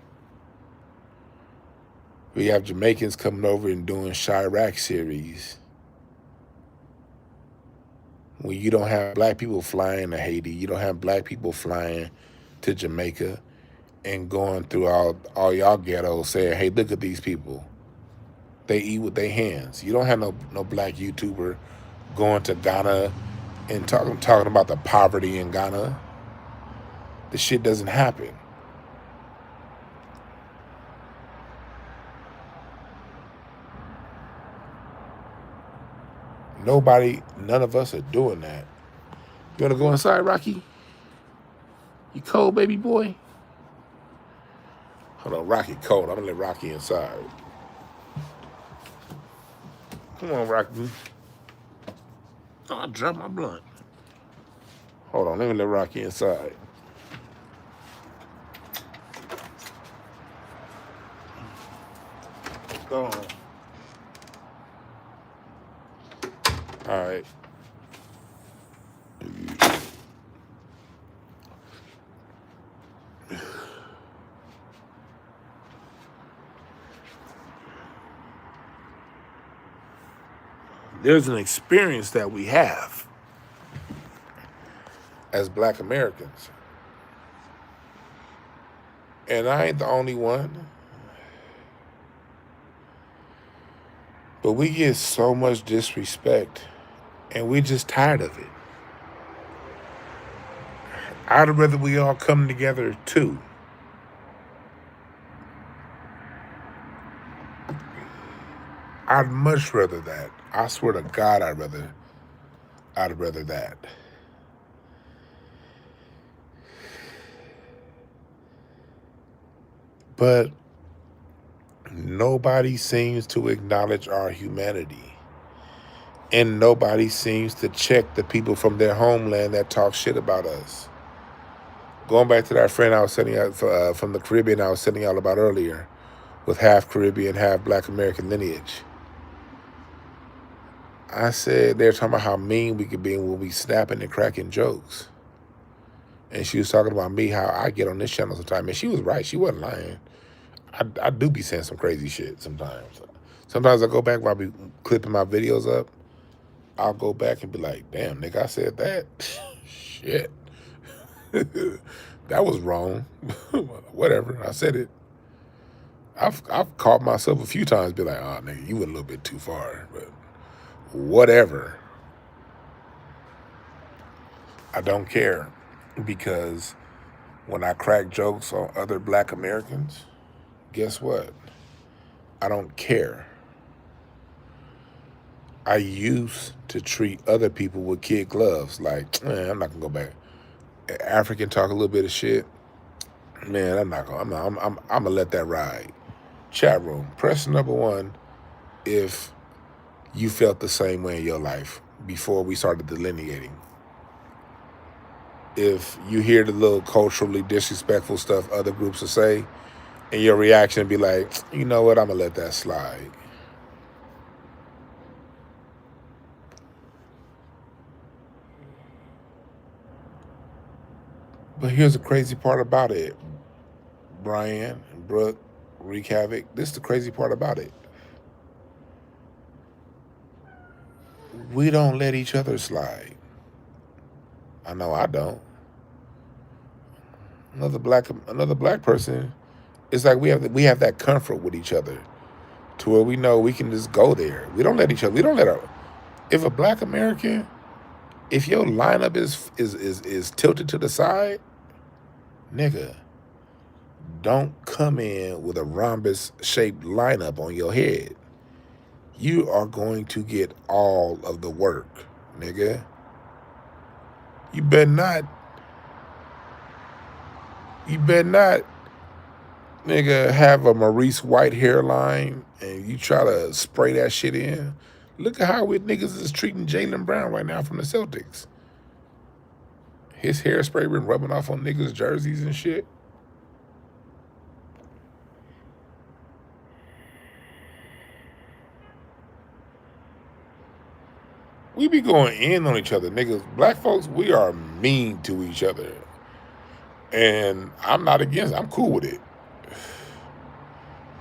We have Jamaicans coming over and doing Chirac series. When you don't have black people flying to Haiti, you don't have black people flying to Jamaica and going through all y'all ghettos saying, hey, look at these people. They eat with their hands. You don't have no black YouTuber going to Ghana and talking about the poverty in Ghana. The shit doesn't happen. None of us are doing that. You wanna go inside, Rocky? You cold, baby boy? Hold on, Rocky cold. I'm gonna let Rocky inside. Come on, Rocky. Oh, I dropped my blunt. Hold on, let me let Rocky inside. Go on. All right. There's an experience that we have as black Americans. And I ain't the only one. But we get so much disrespect and we're just tired of it. I'd rather we all come together too. I'd much rather that. I swear to God, I'd rather that. But nobody seems to acknowledge our humanity. And nobody seems to check the people from their homeland that talk shit about us. Going back to that friend I was sending out from the Caribbean I was sending y'all about earlier, with half Caribbean, half black American lineage. I said they're talking about how mean we could be when we snapping and cracking jokes. And she was talking about me, how I get on this channel sometimes. And she was right. She wasn't lying. I do be saying some crazy shit sometimes. Sometimes I go back while I be clipping my videos up. I'll go back and be like, damn, nigga, I said that. Shit. That was wrong. Whatever. I said it. I've caught myself a few times be like, oh, nigga, you went a little bit too far. But whatever. I don't care. Because when I crack jokes on other black Americans, guess what? I don't care. I used to treat other people with kid gloves. Like, man, I'm not gonna go back. African talk a little bit of shit. Man, I'm not gonna. I'm gonna let that ride. Chat room. Press number 1 if you felt the same way in your life before we started delineating. If you hear the little culturally disrespectful stuff other groups will say, and your reaction be like, you know what, I'm gonna let that slide. But here's the crazy part about it, Brian, Brooke, Wreak Havoc. This is the crazy part about it. We don't let each other slide. I know I don't. Another black person. It's like we have that comfort with each other to where we know we can just go there. We don't let each other. We don't let our. If a black American, if your lineup is tilted to the side, nigga, don't come in with a rhombus shaped lineup on your head. You are going to get all of the work, nigga. You better not. You better not, nigga, have a Maurice White hairline and you try to spray that shit in. Look at how we niggas is treating Jaylen Brown right now from the Celtics. His hairspray been rubbing off on niggas' jerseys and shit. We be going in on each other, niggas. Black folks, we are mean to each other. And I'm not against it. I'm cool with it.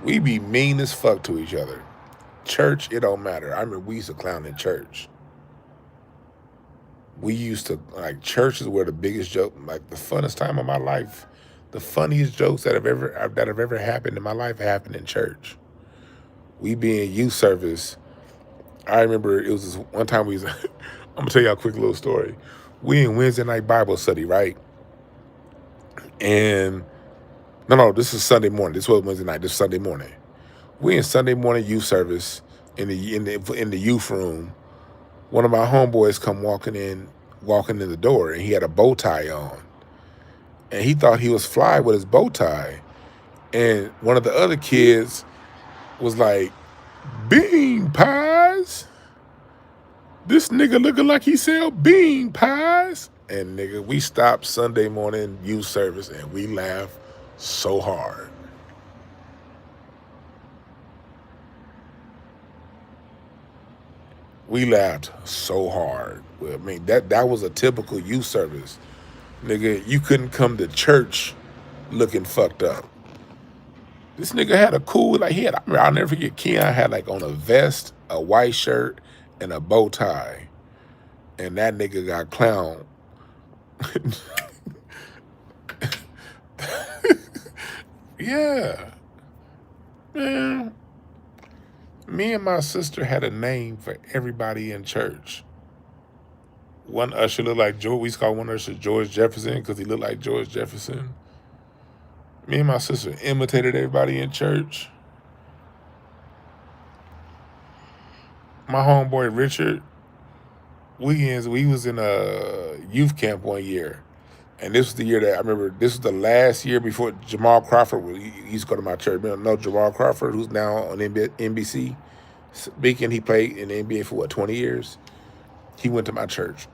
We be mean as fuck to each other. Church, it don't matter. I remember we used to clown in church. We used to, like, church is where the biggest joke, like the funnest time of my life, the funniest jokes that have ever happened in my life happened in church. We be in youth service. I remember it was this one time we was, I'm gonna tell y'all a quick little story. We in Wednesday night Bible study, right? And no, this is Sunday morning. This was Wednesday night. This is Sunday morning. We in Sunday morning youth service in the youth room. One of my homeboys come walking in the door, and he had a bow tie on, and he thought he was fly with his bow tie. And one of the other kids was like, "Bean pies? This nigga looking like he sell bean pies." And nigga, we stopped Sunday morning youth service and we laughed so hard. We laughed so hard. I mean, that was a typical youth service. Nigga, you couldn't come to church looking fucked up. This nigga had a cool, like, I'll never forget, Keon had like on a vest, a white shirt, and a bow tie. And that nigga got clowned. Yeah. Man, me and my sister had a name for everybody in church. One usher looked like George. We used to call one usher George Jefferson because he looked like George Jefferson. Me and my sister imitated everybody in church. My homeboy Richard, we was in a youth camp one year. And this was the year that I remember, this was the last year before Jamal Crawford, he used to go to my church. You know Jamal Crawford, who's now on NBC speaking. He played in the NBA for 20 years? He went to my church.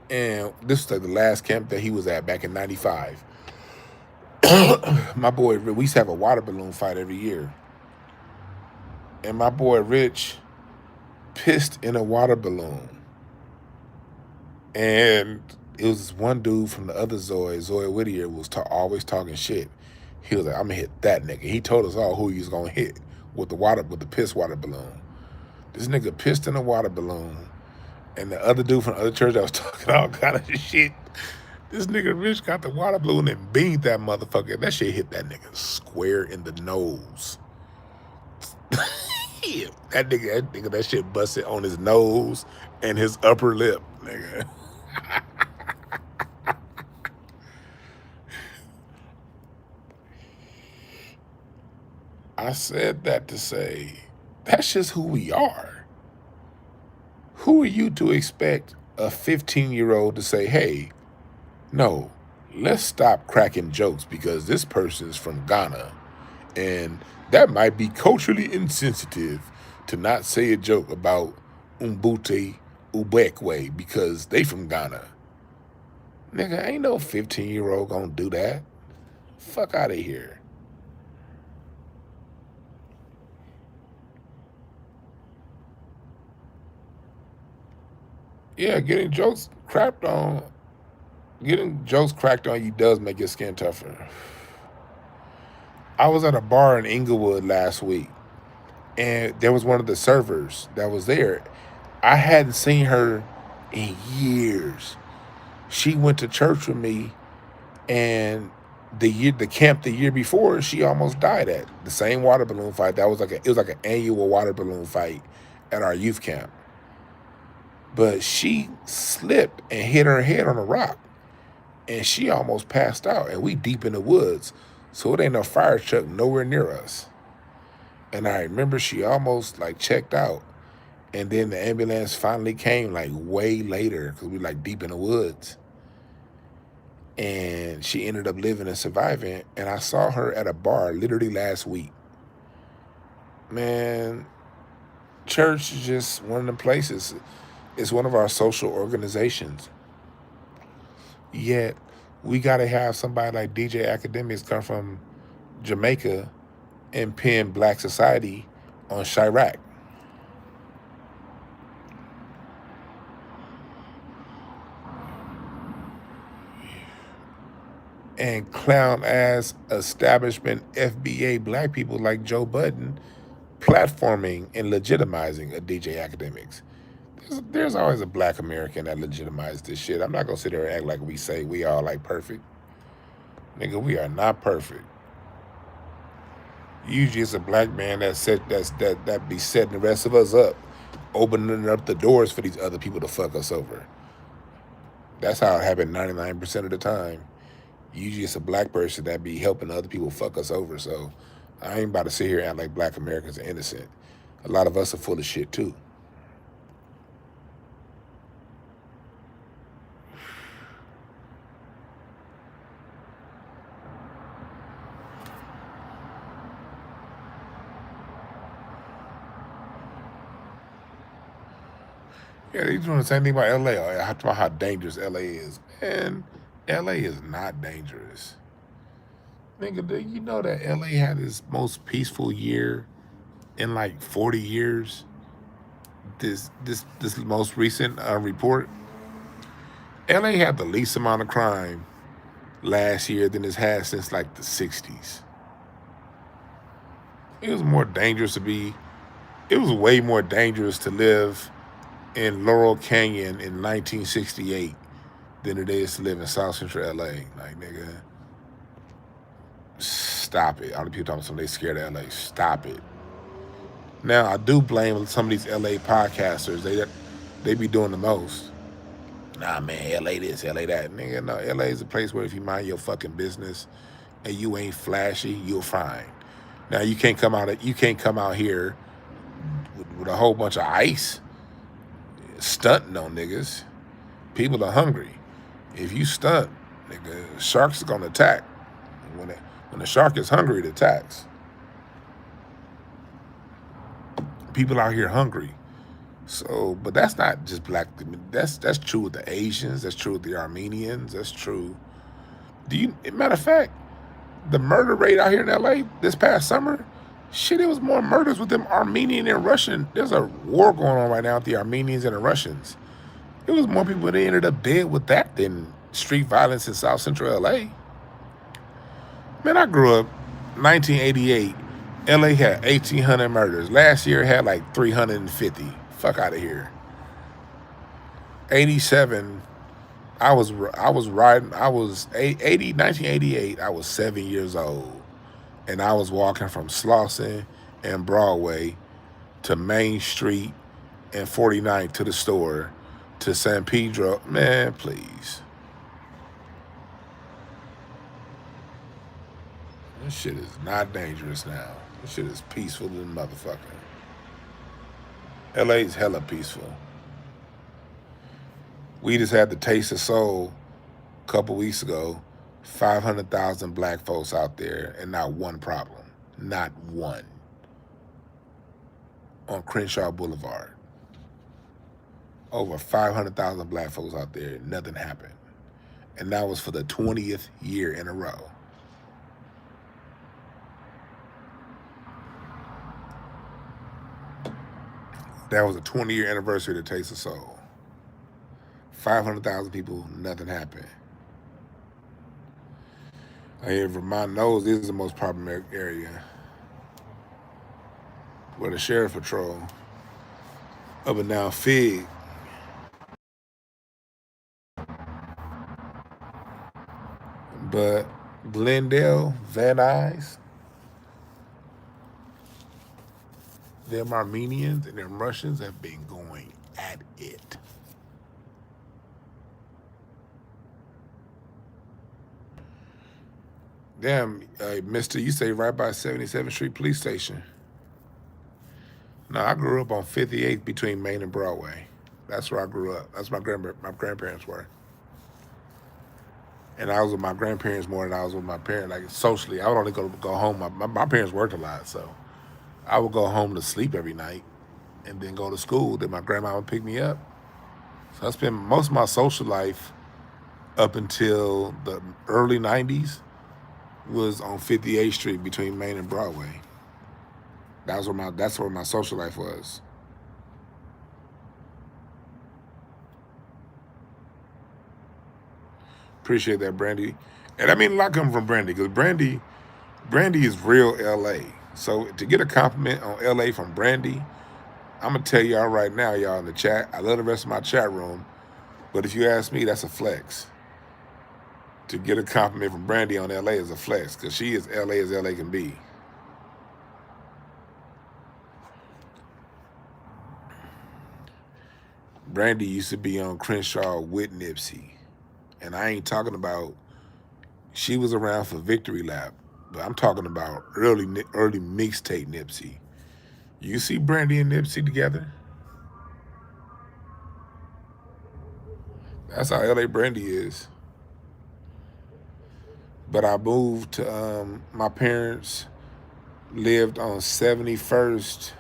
And this was like the last camp that he was at back in 95. My boy, we used to have a water balloon fight every year. And my boy Rich pissed in a water balloon. And it was this one dude from the other Zoe Whittier, was always talking shit. He was like, "I'm gonna hit that nigga." He told us all who he was gonna hit with the piss water balloon. This nigga pissed in a water balloon, and the other dude from the other church that was talking all kind of shit. This nigga Rich got the water balloon and beamed that motherfucker. That shit hit that nigga square in the nose. That shit busted on his nose and his upper lip, nigga. I said that to say, that's just who we are. Who are you to expect a 15-year-old to say, hey, no, let's stop cracking jokes because this person's from Ghana and that might be culturally insensitive to not say a joke about Umbute Ubekwe because they from Ghana. Nigga, ain't no 15-year-old gonna do that. Fuck out of here. Yeah, getting jokes cracked on you does make your skin tougher. I was at a bar in Inglewood last week, and there was one of the servers that was there. I hadn't seen her in years. She went to church with me, and the camp the year before, she almost died at the same water balloon fight. It was like an annual water balloon fight at our youth camp. But she slipped and hit her head on a rock, and she almost passed out. And we deep in the woods, so it ain't no fire truck nowhere near us. And I remember she almost like checked out, and then the ambulance finally came like way later because we like deep in the woods. And she ended up living and surviving. And I saw her at a bar literally last week. Man, church is just one of the places. It's one of our social organizations. Yet we gotta have somebody like DJ Academics come from Jamaica and pin Black Society on Chirac. And clown ass establishment FBA black people like Joe Budden platforming and legitimizing a DJ Academics. There's always a black American that legitimizes this shit. I'm not gonna sit there and act like we say we all like perfect. Nigga, we are not perfect. Usually it's a black man that be setting the rest of us up, opening up the doors for these other people to fuck us over. That's how it happened 99% of the time. Usually it's a black person that be helping other people fuck us over. So I ain't about to sit here and act like black Americans are innocent. A lot of us are full of shit too. Yeah, they doing the same thing about LA. I talk about how dangerous LA is. Man, LA is not dangerous. Nigga, do you know that LA had its most peaceful year in like 40 years? This most recent report. LA had the least amount of crime last year than it's had since like the 60s. It was more dangerous to be, it was way more dangerous to live in Laurel Canyon in 1968 than it is to live in South Central LA. Like, nigga, stop it. All the people talking about they scared of LA. Stop it. Now, I do blame some of these LA podcasters. They be doing the most. Nah, man, LA this, LA that. Nigga, no, LA is a place where if you mind your fucking business and you ain't flashy, you're fine. Now, you can't come out here with a whole bunch of ice stunting on niggas. People are hungry. If you stunt, nigga, sharks are gonna attack. When the shark is hungry, it attacks. People out here hungry. So, but that's not just black. That's true with the Asians. That's true with the Armenians. That's true. Matter of fact, the murder rate out here in LA this past summer, shit, it was more murders with them Armenian and Russian. There's a war going on right now with the Armenians and the Russians. It was more people that ended up dead with that than street violence in South Central LA. Man, I grew up 1988. LA had 1,800 murders. Last year it had like 350. Fuck out of here. 87. I was riding. I was 1988. I was 7 years old, and I was walking from Slauson and Broadway to Main Street and 49th to the store to San Pedro. Man, please. This shit is not dangerous now. This shit is peaceful than motherfucker. LA's hella peaceful. We just had the Taste of Soul a couple weeks ago. 500,000 black folks out there and not one problem. Not one. On Crenshaw Boulevard. Over 500,000 black folks out there. Nothing happened. And that was for the 20th year in a row. That was a 20-year anniversary of the Taste of Soul. 500,000 people, nothing happened. Here, Vermont knows this is the most problematic area. Where the sheriff patrol up and down Fig. But Glendale, Van Nuys, them Armenians and them Russians have been going at it. Damn, mister, you stay right by 77th Street Police Station. No, I grew up on 58th between Main and Broadway. That's where I grew up. That's where my grandparents were. And I was with my grandparents more than I was with my parents. Like socially, I would only go home. My parents worked a lot, so I would go home to sleep every night and then go to school. Then my grandma would pick me up. So I spent most of my social life up until the early 90s was on 58th Street between Main and Broadway. That's where my social life was. Appreciate that, Brandy. And I mean, a lot come from Brandy because Brandy is real LA. So to get a compliment on LA from Brandy, I'm gonna tell y'all right now, y'all in the chat. I love the rest of my chat room, but if you ask me, that's a flex. To get a compliment from Brandy on LA is a flex because she is LA as LA can be. Brandy used to be on Crenshaw with Nipsey. And I ain't talking about, she was around for Victory Lap, but I'm talking about early mixtape Nipsey. You see Brandy and Nipsey together? That's how LA Brandy is. But I moved to, my parents lived on 71st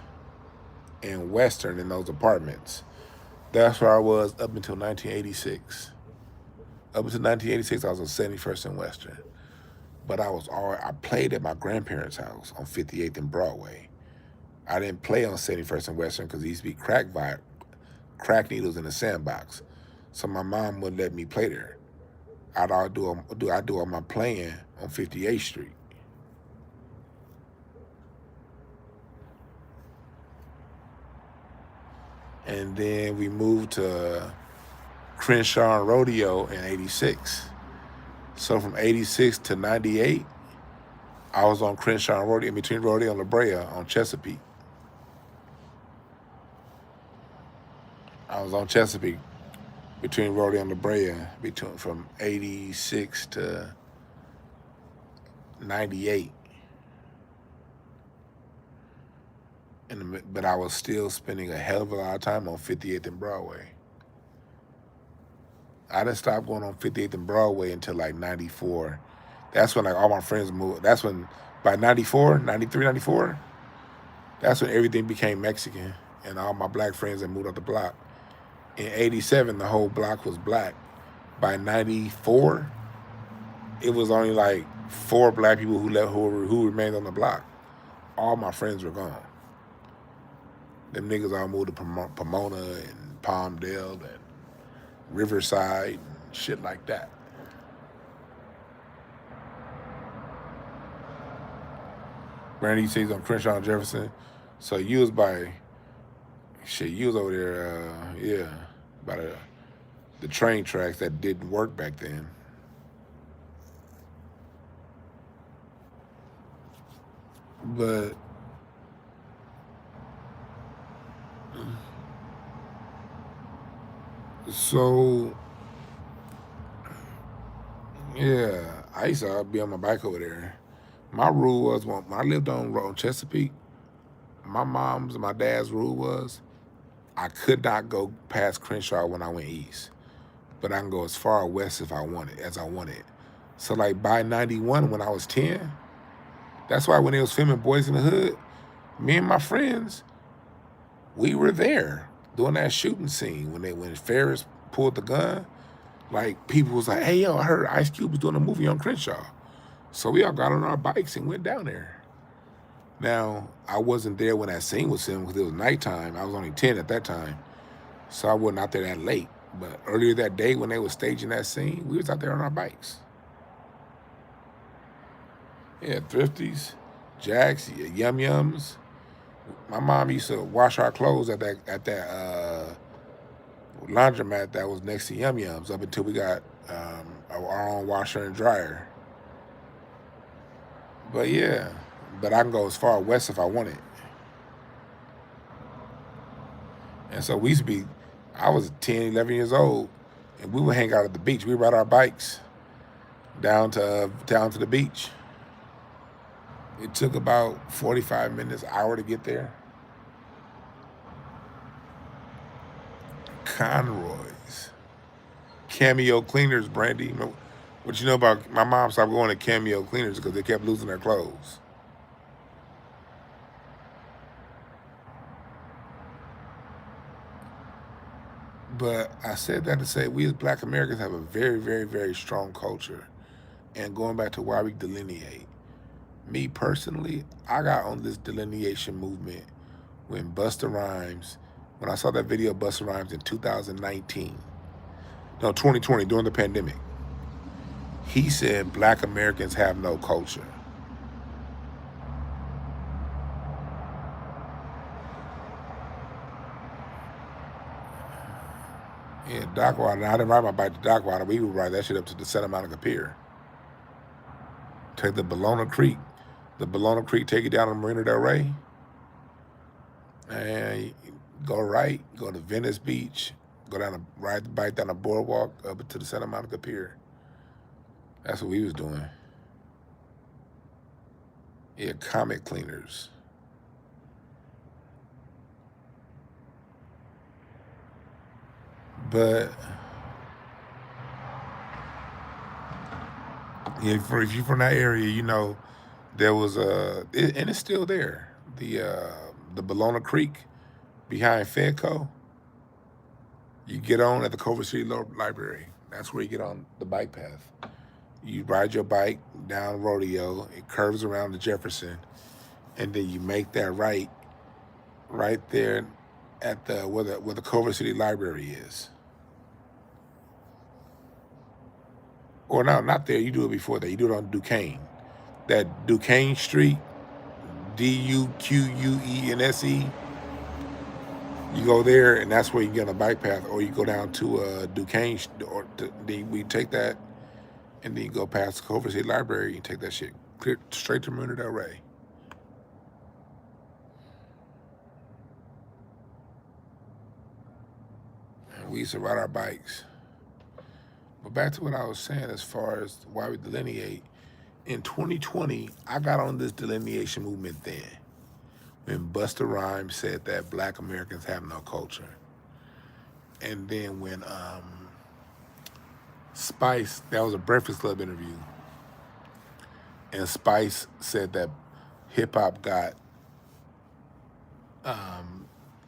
and Western in those apartments. That's where I was up until 1986. Up until 1986, I was on 71st and Western. But I played at my grandparents' house on 58th and Broadway. I didn't play on 71st and Western because there used to be crack needles in the sandbox. So my mom wouldn't let me play there. I'd do all my playing on 58th Street. And then we moved to Crenshaw and Rodeo in 86. So from 86 to 98, I was on Crenshaw and Rodeo, in between Rodeo and La Brea on Chesapeake. I was on Chesapeake between Rodeo and La Brea from 86 to 98. But I was still spending a hell of a lot of time on 58th and Broadway. I didn't stop going on 58th and Broadway until like 94. That's when like all my friends moved. That's when by 94, 93, 94, that's when everything became Mexican and all my black friends had moved up the block. In 87, the whole block was black. By 94, it was only like 4 black people who remained on the block. All my friends were gone. Them niggas all moved to Pomona and Palmdale and Riverside and shit like that. Brandy says on Crenshaw and Jefferson. So you was you was over there, by the train tracks that didn't work back then. But so yeah, I used to be on my bike over there. My rule was when I lived on Chesapeake, my mom's and my dad's rule was I could not go past Crenshaw when I went east. but I can go as far west if I want it, as I want it. So like by 91, when I was 10, that's why when they was filming Boys in the Hood, me and my friends, we were there doing that shooting scene when Ferris pulled the gun. Like people was like, "Hey yo, I heard Ice Cube was doing a movie on Crenshaw," so we all got on our bikes and went down there. Now I wasn't there when that scene was filmed because it was nighttime. I was only 10 at that time, so I wasn't out there that late. But earlier that day when they were staging that scene, we was out there on our bikes. Yeah, Thrifties, Jacks, Yum Yums. My mom used to wash our clothes at that laundromat that was next to Yum Yums up until we got our own washer and dryer. But yeah, but I can go as far west if I want it. And so we used to be, I was 10, 11 years old, and we would hang out at the beach. We would ride our bikes down to the beach. It took about 45 minutes, hour to get there. Conroy's. Cameo Cleaners, Brandy. What you know about, my mom stopped going to Cameo Cleaners because they kept losing their clothes. But I said that to say we as Black Americans have a very, very, very strong culture. And going back to why we delineate, me personally, I got on this delineation movement when Busta Rhymes, when I saw that video of Busta Rhymes in 2019, no, 2020, during the pandemic, he said Black Americans have no culture. Yeah, Dockwater. I didn't ride my bike to Dockwater. We would ride that shit up to the Santa Monica Pier. Take the Bologna Creek. The Bologna Creek take you down to Marina Del Rey. And go right, go to Venice Beach, ride the bike down the boardwalk up to the Santa Monica Pier. That's what we was doing. Yeah, comic cleaners. But yeah, if you're from that area, you know there was and it's still there. The Bologna Creek behind Fedco. You get on at the Culver City Library. That's where you get on the bike path. You ride your bike down Rodeo. It curves around to Jefferson, and then you make that right there at where the Culver City Library is. Or no, not there. You do it before that. You do it on Duquesne. That Duquesne Street, Duquense. You go there, and that's where you get on the bike path, or you go down to Duquesne, then we take that, and then you go past the Culver City Library and take that shit clear straight to Marina Del Rey. And we used to ride our bikes. But back to what I was saying as far as why we delineate. In 2020, I got on this delineation movement then when Busta Rhymes said that Black Americans have no culture. And then when Spice, that was a Breakfast Club interview, and Spice said that hip hop got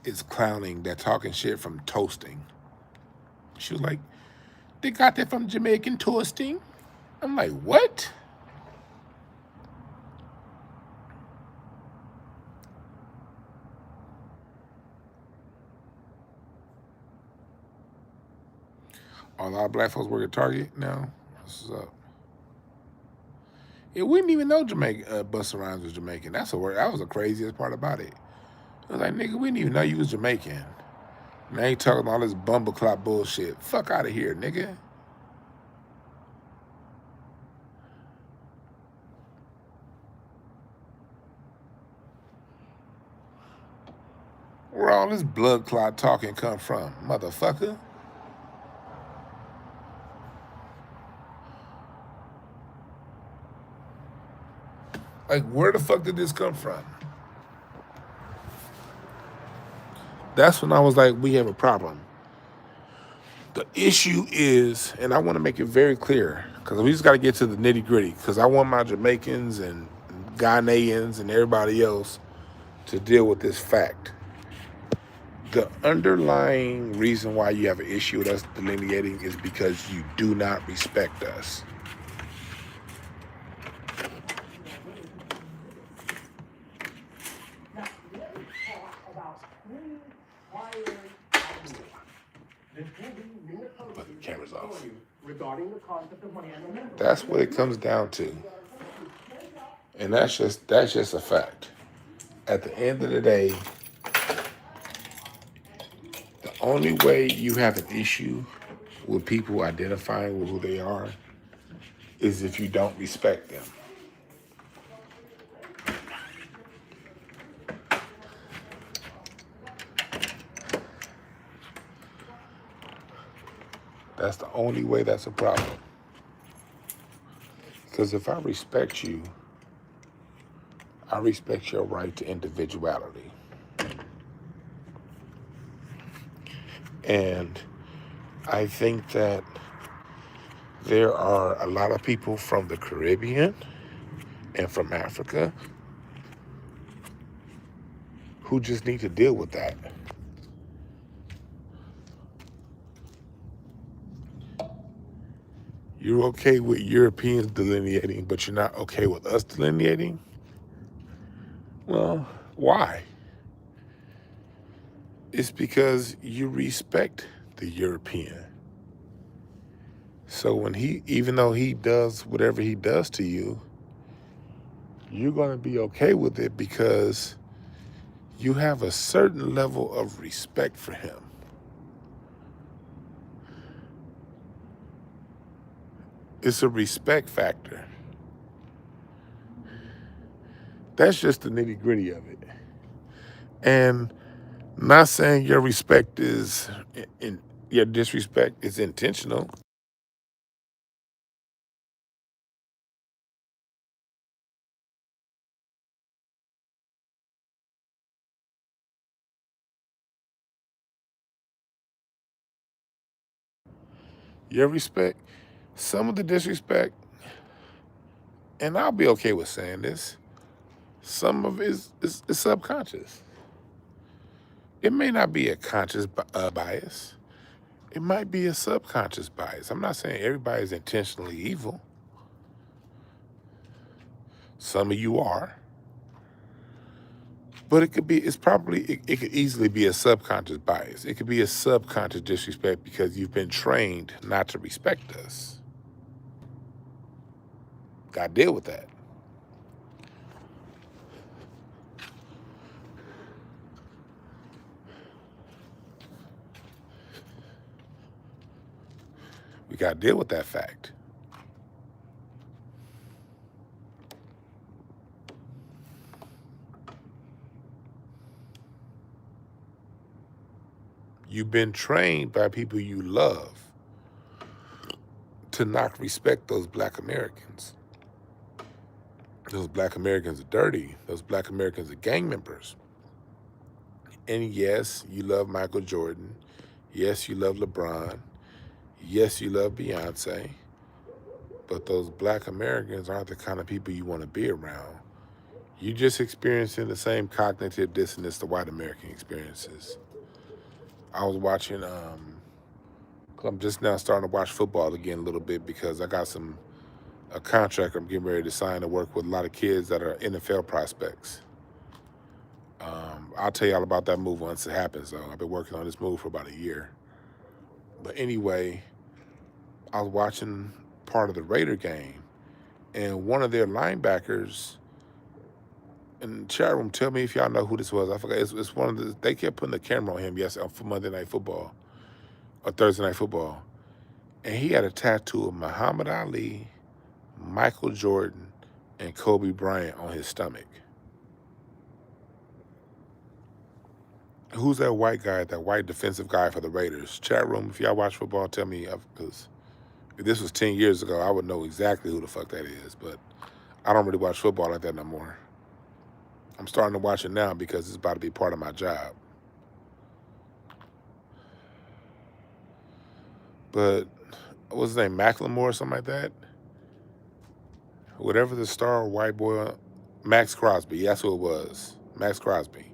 is clowning that talking shit from toasting. She was like, they got that from Jamaican toasting. I'm like, what? A lot of black folks work at Target now. What's up? Yeah, we didn't even know Busta Rhymes was Jamaican. That's the word. That was the craziest part about it. I was like, nigga, we didn't even know you was Jamaican. Now you talking all this bumbleclot bullshit. Fuck out of here, nigga. Where all this blood clot talking come from, motherfucker? Like, where the fuck did this come from? That's when I was like, we have a problem. The issue is, and I want to make it very clear, because we just got to get to the nitty gritty, because I want my Jamaicans and Ghanaians and everybody else to deal with this fact. The underlying reason why you have an issue with us delineating is because you do not respect us. But the camera's off. That's what it comes down to. And that's just a fact. At the end of the day, the only way you have an issue with people identifying with who they are is if you don't respect them. That's the only way that's a problem. Because if I respect you, I respect your right to individuality. And I think that there are a lot of people from the Caribbean and from Africa who just need to deal with that. You're okay with Europeans delineating, but you're not okay with us delineating? Well, why? It's because you respect the European. So when even though he does whatever he does to you, you're going to be okay with it because you have a certain level of respect for him. It's a respect factor. That's just the nitty gritty of it. And not saying your respect is, your disrespect is intentional. Your respect, some of the disrespect, and I'll be okay with saying this, some of it is subconscious. It may not be a conscious bias. It might be a subconscious bias. I'm not saying everybody's intentionally evil. Some of you are. But it could easily be a subconscious bias. It could be a subconscious disrespect because you've been trained not to respect us. Got to deal with that. We got to deal with that fact. You've been trained by people you love to not respect those black Americans. Those black Americans are dirty. Those black Americans are gang members. And yes, you love Michael Jordan. Yes, you love LeBron. Yes, you love Beyonce. But those black Americans aren't the kind of people you want to be around. You just experiencing the same cognitive dissonance the white American experiences. I was watching, I'm just now starting to watch football again a little bit because I got a contract I'm getting ready to sign to work with a lot of kids that are NFL prospects. I'll tell you all about that move once it happens, though. I've been working on this move for about a year. But anyway, I was watching part of the Raider game, and one of their linebackers in the chat room, tell me if y'all know who this was. I forgot. It's one of they kept putting the camera on him for Monday Night Football or Thursday Night Football. And he had a tattoo of Muhammad Ali, Michael Jordan, and Kobe Bryant on his stomach. Who's that white guy, that white defensive guy for the Raiders? Chat room, if y'all watch football, tell me, because if this was 10 years ago, I would know exactly who the fuck that is. But I don't really watch football like that no more. I'm starting to watch it now because it's about to be part of my job. But what's his name, Macklemore or something like that? Whatever the star white boy, Max Crosby, that's who it was. Max Crosby.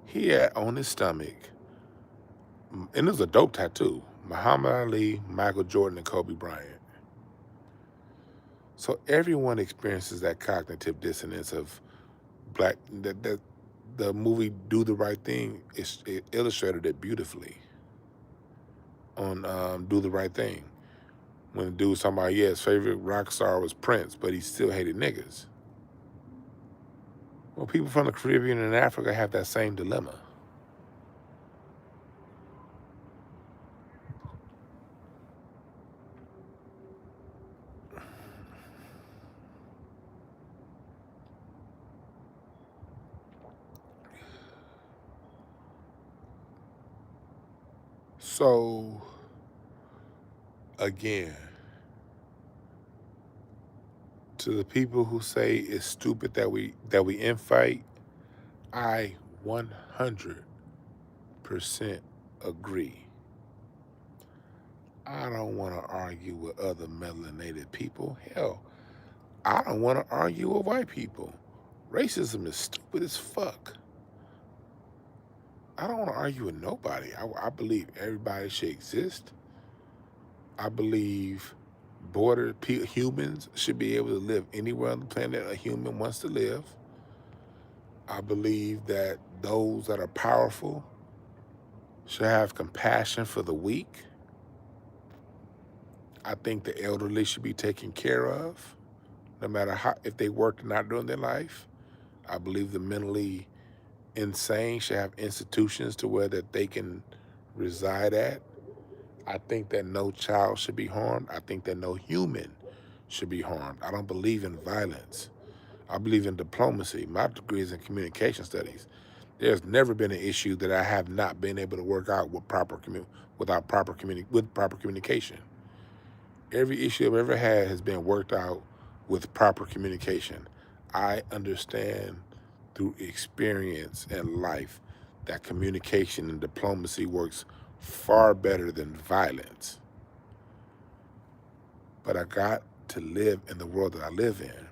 He had on his stomach, and it was a dope tattoo, Muhammad Ali, Michael Jordan, and Kobe Bryant. So everyone experiences that cognitive dissonance of black. That the movie Do the Right Thing, it illustrated it beautifully on Do the Right Thing. When the dude was talking about, yeah, his favorite rock star was Prince, but he still hated niggas. Well, people from the Caribbean and Africa have that same dilemma. So, again, to the people who say it's stupid that we infight, I 100% agree. I don't want to argue with other melanated people. Hell, I don't want to argue with white people. Racism is stupid as fuck. I don't want to argue with nobody. I believe everybody should exist. I believe humans should be able to live anywhere on the planet a human wants to live. I believe that those that are powerful should have compassion for the weak. I think the elderly should be taken care of, no matter how, if they work or not during their life. I believe the mentally insane should have institutions to where that they can reside at. I think that no child should be harmed. I think that no human should be harmed. I don't believe in violence. I believe in diplomacy. My degree is in communication studies. There's never been an issue that I have not been able to work out with with proper communication. Every issue I've ever had has been worked out with proper communication. I understand through experience and life that communication and diplomacy works far better than violence. But I got to live in the world that I live in.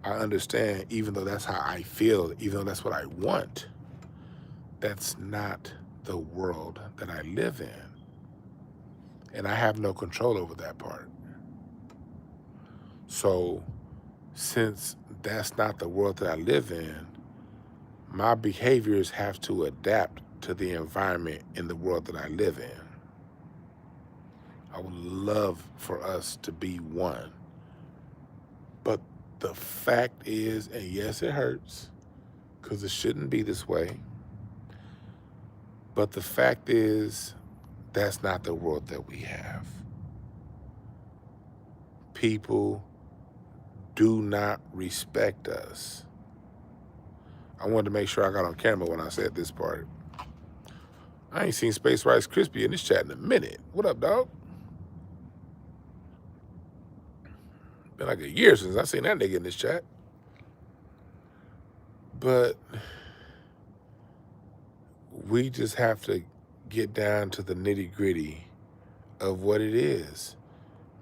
I understand, even though that's how I feel, even though that's what I want, that's not the world that I live in. And I have no control over that part. So, since that's not the world that I live in, my behaviors have to adapt to the environment in the world that I live in. I would love for us to be one. But the fact is, and yes, it hurts, because it shouldn't be this way. But the fact is, that's not the world that we have. People do not respect us. I wanted to make sure I got on camera when I said this part. I ain't seen Space Rice Crispy in this chat in a minute. What up, dog? Been like a year since I seen that nigga in this chat. But we just have to get down to the nitty gritty of what it is.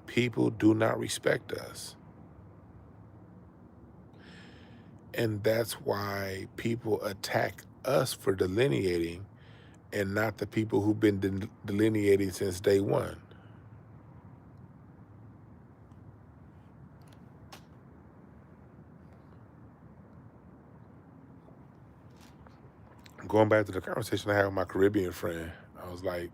People do not respect us. And that's why people attack us for delineating and not the people who've been delineating since day one. Going back to the conversation I had with my Caribbean friend, I was like,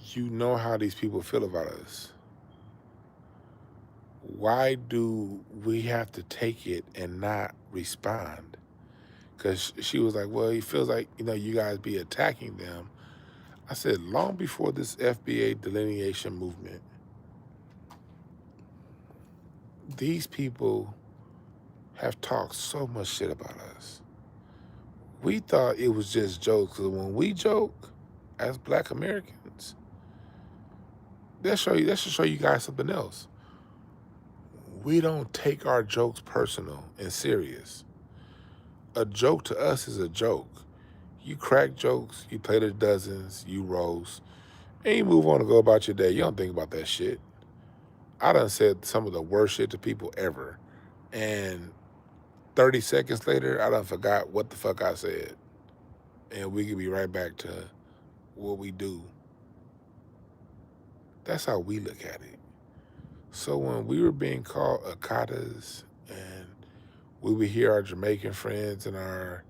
you know how these people feel about us. Why do we have to take it and not respond? Because she was like, well, he feels like, you guys be attacking them. I said, long before this FBA delineation movement, these people have talked so much shit about us. We thought it was just jokes. Because when we joke as Black Americans, that should show you guys something else. We don't take our jokes personal and serious. A joke to us is a joke. You crack jokes, you play the dozens, you roast, and you move on to go about your day. You don't think about that shit. I done said some of the worst shit to people ever. And 30 seconds later, I done forgot what the fuck I said. And we can be right back to what we do. That's how we look at it. So when we were being called Akatas, and we would hear our Jamaican friends and our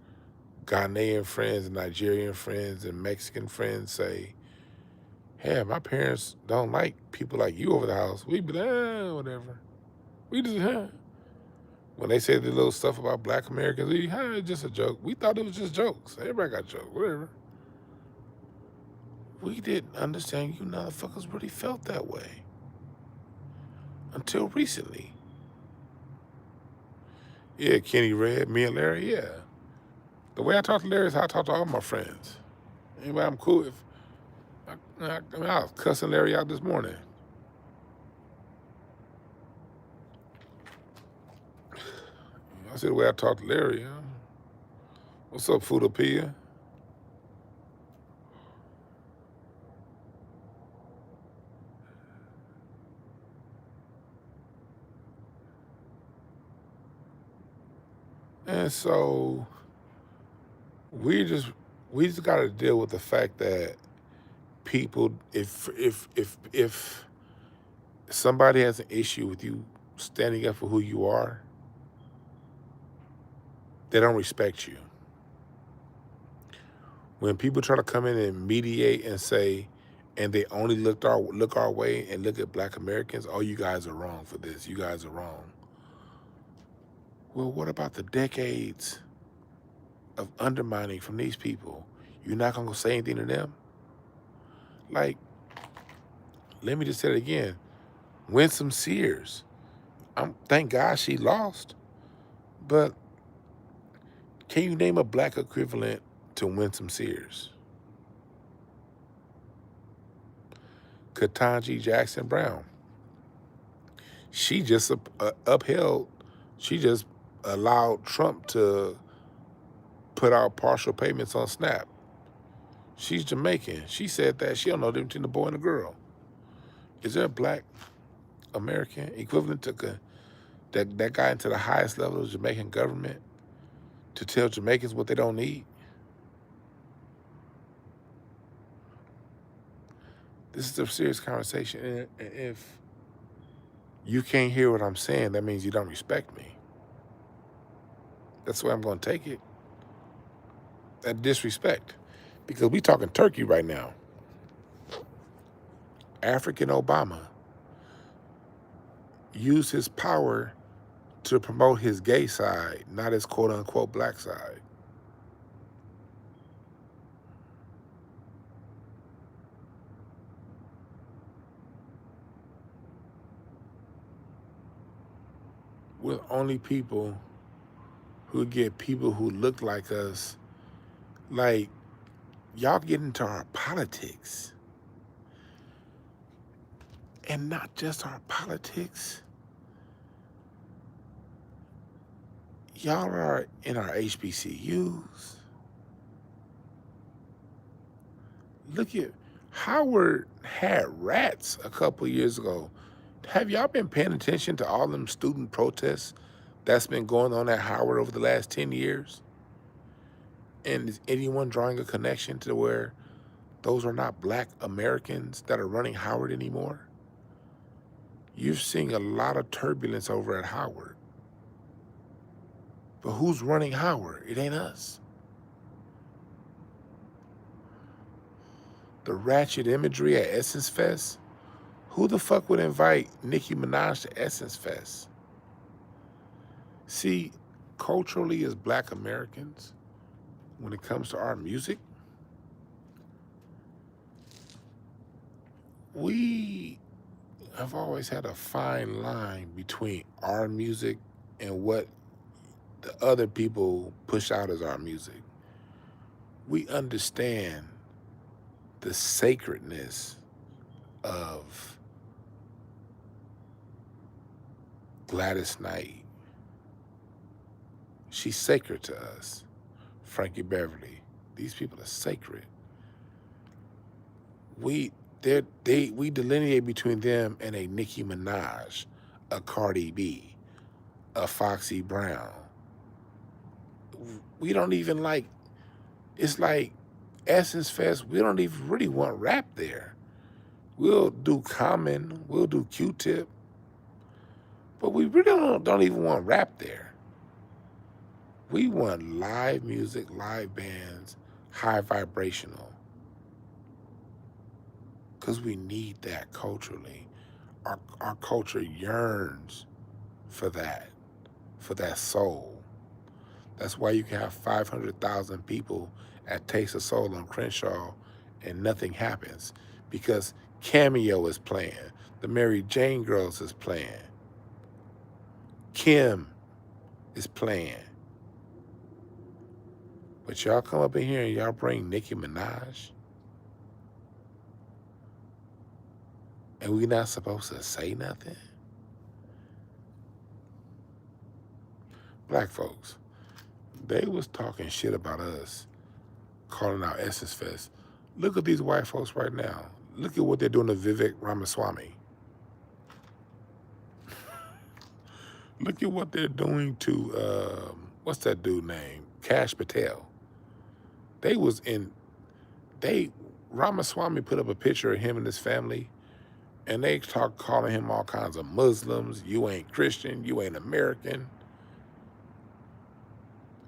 Ghanaian friends and Nigerian friends and Mexican friends say, hey, my parents don't like people like you over the house, we'd be like, whatever. We just, When they say the little stuff about black Americans, it's just a joke. We thought it was just jokes. Everybody got jokes, whatever. We didn't understand you motherfuckers really felt that way until recently. Yeah, Kenny Red, me and Larry, yeah. The way I talk to Larry is how I talk to all my friends. Anybody I'm cool with. I was cussing Larry out this morning. I said the way I talk to Larry, what's up, Foodopia? And so we just got to deal with the fact that people, if somebody has an issue with you standing up for who you are, they don't respect you. When people try to come in and mediate and say, and they only look our way and look at black Americans, oh, you guys are wrong for this, you guys are wrong. Well, what about the decades of undermining from these people? You're not gonna say anything to them? Like, let me just say it again. Winsome Sears. Thank God she lost. But can you name a black equivalent to Winsome Sears? Ketanji Jackson Brown. She just upheld, she just allowed Trump to put out partial payments on SNAP. She's Jamaican. She said that she don't know the difference between a boy and a girl. Is there a black American equivalent to that got into the highest level of Jamaican government to tell Jamaicans what they don't need? This is a serious conversation. And if you can't hear what I'm saying, that means you don't respect me. That's the way I'm going to take it. That disrespect. Because we talking Turkey right now. African Obama used his power to promote his gay side, not his quote unquote black side. We're only people who get people who look like us. Like, y'all get into our politics. And not just our politics. Y'all are in our HBCUs. Look at Howard had rats a couple years ago. Have y'all been paying attention to all them student protests that's been going on at Howard over the last 10 years? And is anyone drawing a connection to where those are not black Americans that are running Howard anymore? You're seeing a lot of turbulence over at Howard. But who's running Howard? It ain't us. The ratchet imagery at Essence Fest? Who the fuck would invite Nicki Minaj to Essence Fest? See, culturally as black Americans, when it comes to our music, we have always had a fine line between our music and what the other people push out as our music. We understand the sacredness of Gladys Knight. She's sacred to us. Frankie Beverly. These people are sacred. We delineate between them and a Nicki Minaj, a Cardi B, a Foxy Brown. We don't even like. It's like Essence Fest. We don't even really want rap there. We'll do Common. We'll do Q-Tip. But we really don't even want rap there. We want live music, live bands, high vibrational. Because we need that culturally. Our culture yearns for that soul. That's why you can have 500,000 people at Taste of Soul on Crenshaw and nothing happens. Because Cameo is playing. The Mary Jane Girls is playing. Kim is playing. But y'all come up in here and y'all bring Nicki Minaj. And we not supposed to say nothing? Black folks, they was talking shit about us, calling out Essence Fest. Look at these white folks right now. Look at what they're doing to Vivek Ramaswamy. Look at what they're doing to, what's that dude name? Cash Patel. Ramaswamy put up a picture of him and his family, and they calling him all kinds of Muslims. You ain't Christian, you ain't American.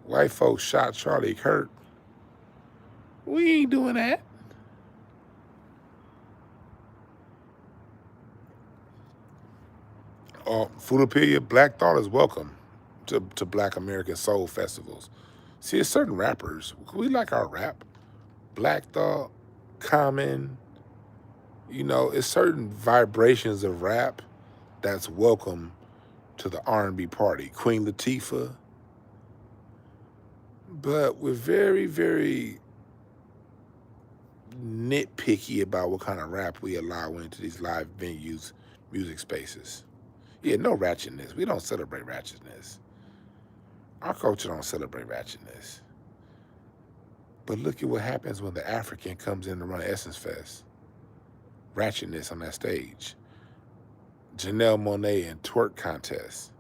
White folks shot Charlie Kirk. We ain't doing that. Fudopedia, Black Thought is welcome to Black American Soul Festivals. See, it's certain rappers. We like our rap. Black Thought, Common, it's certain vibrations of rap that's welcome to the R&B party. Queen Latifah. But we're very, very nitpicky about what kind of rap we allow into these live venues, music spaces. Yeah, no ratchetness. We don't celebrate ratchetness. Our culture don't celebrate ratchetness. But look at what happens when the African comes in to run Essence Fest. Ratchetness on that stage. Janelle Monáe and twerk contest.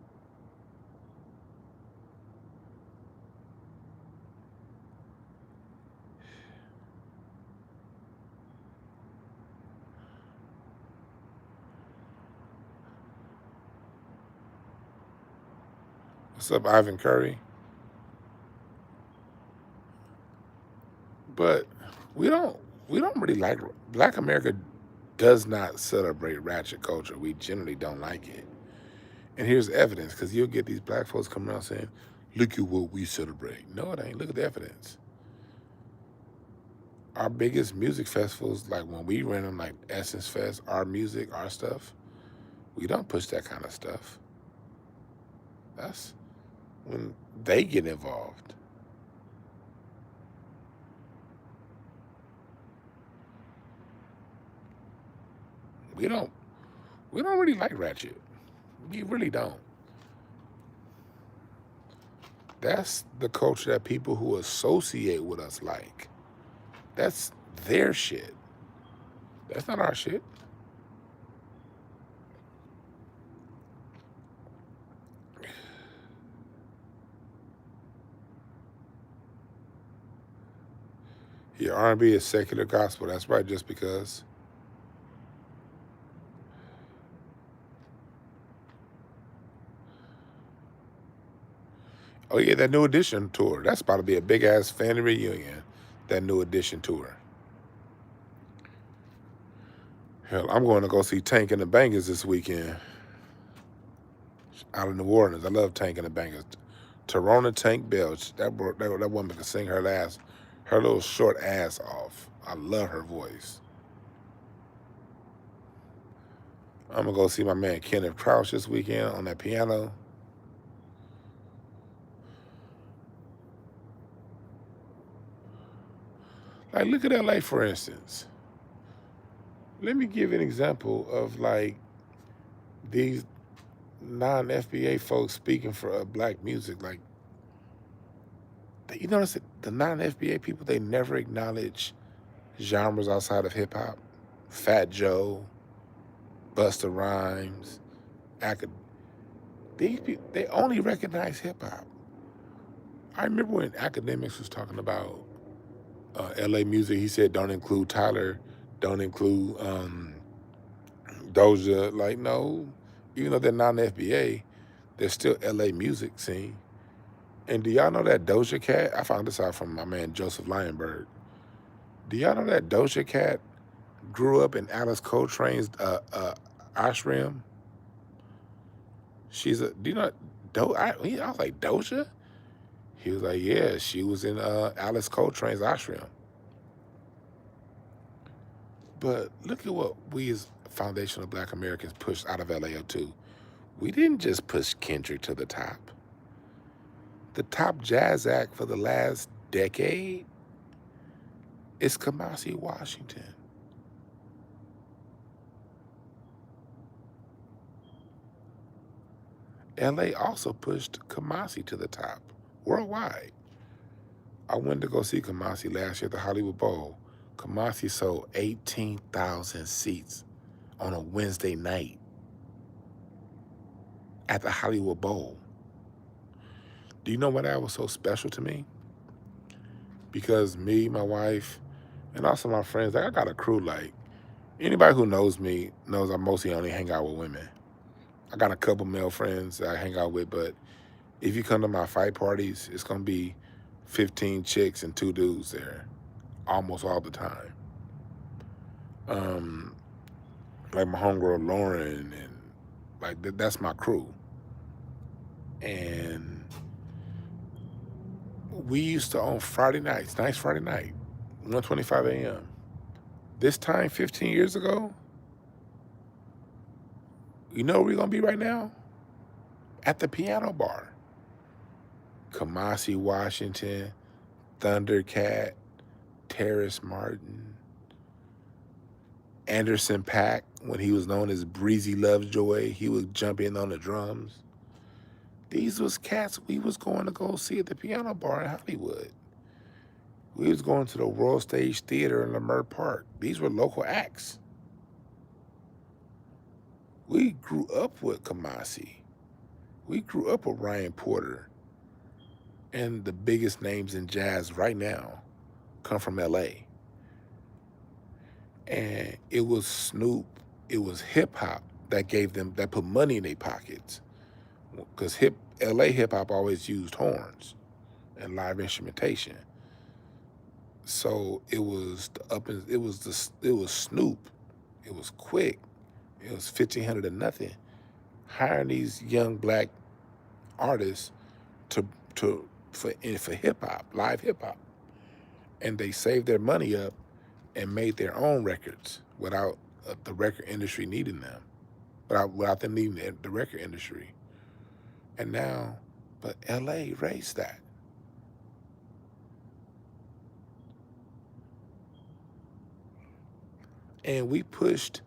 What's up, Ivan Curry? But we don't really like, Black America does not celebrate ratchet culture. We generally don't like it. And here's evidence, because you'll get these black folks coming around saying, look at what we celebrate. No, it ain't. Look at the evidence. Our biggest music festivals, like when we run them, like Essence Fest, our music, our stuff, we don't push that kind of stuff. That's when they get involved. We don't really like ratchet. We really don't. That's the culture that people who associate with us like. That's their shit. That's not our shit. Yeah, R&B is secular gospel. That's right, just because. Oh yeah, that New Edition tour. That's about to be a big ass family reunion. That New Edition tour. Hell, I'm going to go see Tank and the Bangers this weekend. Out of New Orleans. I love Tank and the Bangers. Tarona Tank Belch. That woman can sing her little short ass off. I love her voice. I'm going to go see my man Kenneth Crouch this weekend on that piano. Like, look at LA, for instance. Let me give an example of, like, these non-FBA folks speaking for black music. Like, You notice that the non-FBA people, they never acknowledge genres outside of hip hop. Fat Joe, Busta Rhymes, these people, they only recognize hip hop. I remember when Academics was talking about LA music, he said don't include Tyler, don't include Doja. Like, no, even though they're non-FBA, they're still LA music scene. And do y'all know that Doja Cat? I found this out from my man Joseph Lionberg. Do y'all know that Doja Cat grew up in Alice Coltrane's ashram? Do you know, I was like, Doja? He was like, yeah, she was in Alice Coltrane's ashram. But look at what we as foundational Black Americans pushed out of LAO2. We didn't just push Kendrick to the top. The top jazz act for the last decade is Kamasi Washington. LA also pushed Kamasi to the top worldwide. I went to go see Kamasi last year at the Hollywood Bowl. Kamasi sold 18,000 seats on a Wednesday night at the Hollywood Bowl. Do you know why that was so special to me? Because me, my wife, and also my friends, like, I got a crew. Like, anybody who knows me knows I mostly only hang out with women. I got a couple male friends that I hang out with, but if you come to my fight parties, it's gonna be 15 chicks and 2 dudes there, almost all the time. Like my homegirl Lauren, and like that's my crew. And we used to own Friday nights, nice Friday night, 1:25 a.m. This time 15 years ago, you know where we're gonna be right now? At the piano bar. Kamasi Washington, Thundercat, Terrace Martin, Anderson .Paak, when he was known as Breezy Lovejoy, he would jump in on the drums. These was cats we was going to go see at the piano bar in Hollywood. We was going to the World Stage Theater in Leimert Park. These were local acts. We grew up with Kamasi. We grew up with Ryan Porter. And the biggest names in jazz right now come from LA. And it was Snoop, it was hip hop that put money in their pockets. Because LA hip hop always used horns and live instrumentation. So it was Snoop. It was Quick. It was 1,500 to nothing. Hiring these young Black artists for hip hop, live hip hop. And they saved their money up and made their own records without the record industry needing them, without them needing the record industry. And now, but LA raised that. And we pushed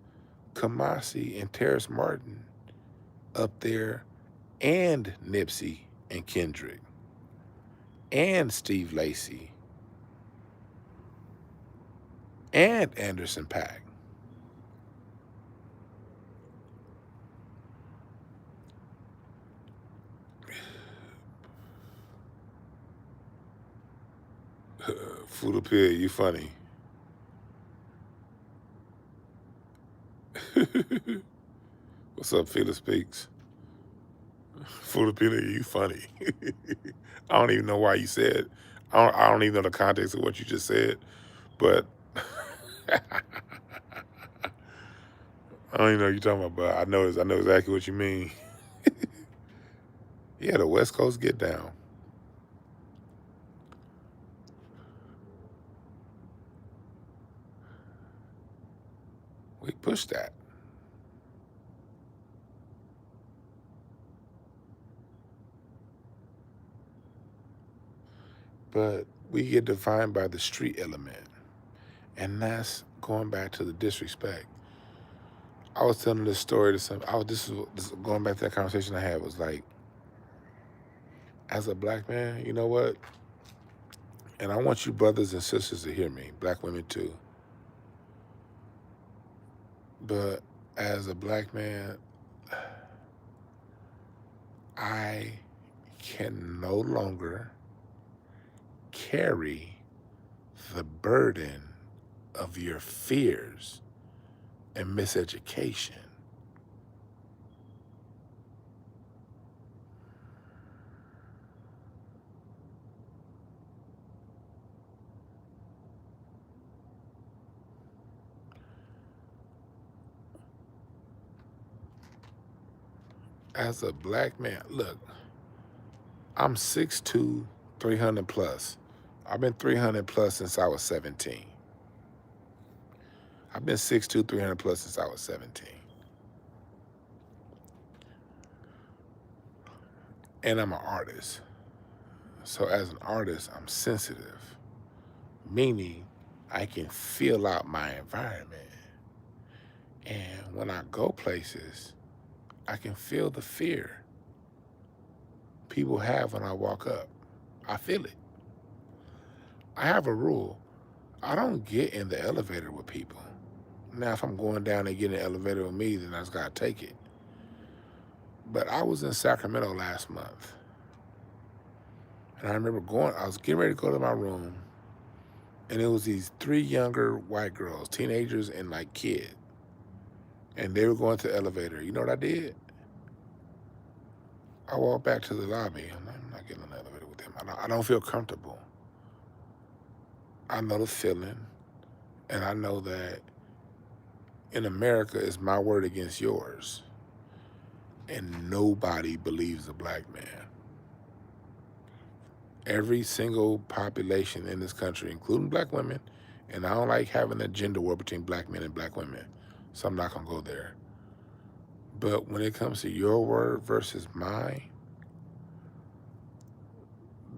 Kamasi and Terrace Martin up there, and Nipsey and Kendrick, and Steve Lacy, and Anderson .Paak. Fuda Pig, you funny. What's up, Fila Speaks? Fuda Pig, you funny. I don't even know why you said. I don't even know the context of what you just said, but I don't even know what you're talking about. But I know exactly what you mean. Yeah, the West Coast get down. We push that. But we get defined by the street element. And that's going back to the disrespect. I was telling this story to some, this is going back to that conversation I had, was like, as a Black man, you know what? And I want you brothers and sisters to hear me, black women too. But as a black man, I can no longer carry the burden of your fears and miseducation. As a black man, look, I'm 6'2", 300 plus. I've been 300 plus since I was 17. I've been 6'2", 300 plus since I was 17. And I'm an artist. So as an artist, I'm sensitive, meaning I can feel out my environment. And when I go places, I can feel the fear people have when I walk up. I feel it. I have a rule. I don't get in the elevator with people. Now, if I'm going down and getting in the elevator with me, then I just got to take it. But I was in Sacramento last month. And I remember I was getting ready to go to my room. And it was these 3 younger white girls, teenagers and like kids. And they were going to the elevator. You know what I did? I walked back to the lobby. I'm not getting on the elevator with them. I don't feel comfortable. I know the feeling. And I know that in America, it's my word against yours. And nobody believes a black man. Every single population in this country, including black women, and I don't like having a gender war between black men and black women, so I'm not going to go there. But when it comes to your word versus mine,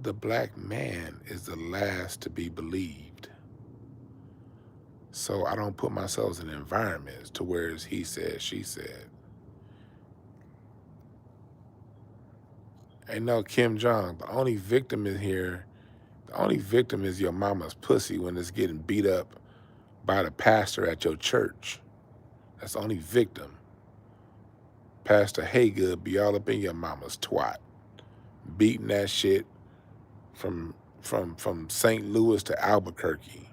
the black man is the last to be believed. So I don't put myself in environments to where it's he said, she said. Ain't no Kim Jong. The only victim in here, the only victim is your mama's pussy when it's getting beat up by the pastor at your church. That's the only victim. Pastor Haygood be all up in your mama's twat, beating that shit from St. Louis to Albuquerque.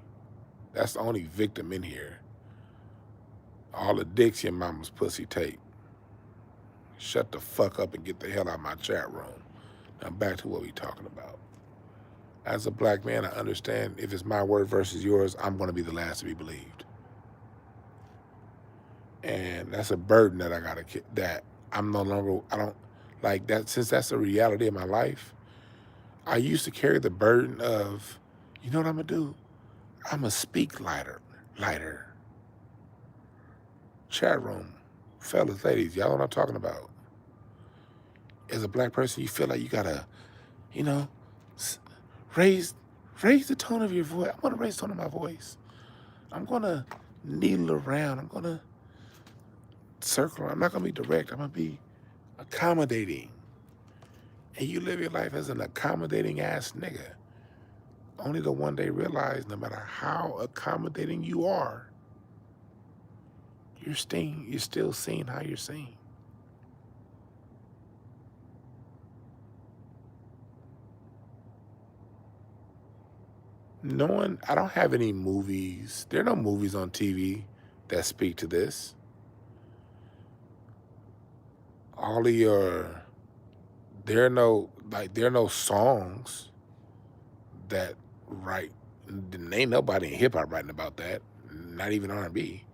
That's the only victim in here. All the dicks your mama's pussy take. Shut the fuck up and get the hell out of my chat room. Now back to what we talking about. As a black man, I understand if it's my word versus yours, I'm going to be the last to be believed. And that's a burden that I got to, that I'm no longer, I don't, like that, since that's a reality of my life, I used to carry the burden of, you know what I'm going to do? I'm going to speak lighter. Chat room, fellas, ladies, y'all know what I'm talking about. As a black person, you feel like you got to, you know, raise the tone of your voice. I'm going to raise the tone of my voice. I'm going to needle around. I'm going to circle. I'm not going to be direct. I'm going to be accommodating. And you live your life as an accommodating ass nigga. Only to one day realize no matter how accommodating you are, you're still seeing how you're seen. I don't have any movies. There are no movies on TV that speak to this. All of your, there are no songs that write. Ain't nobody in hip hop writing about that. Not even R&B.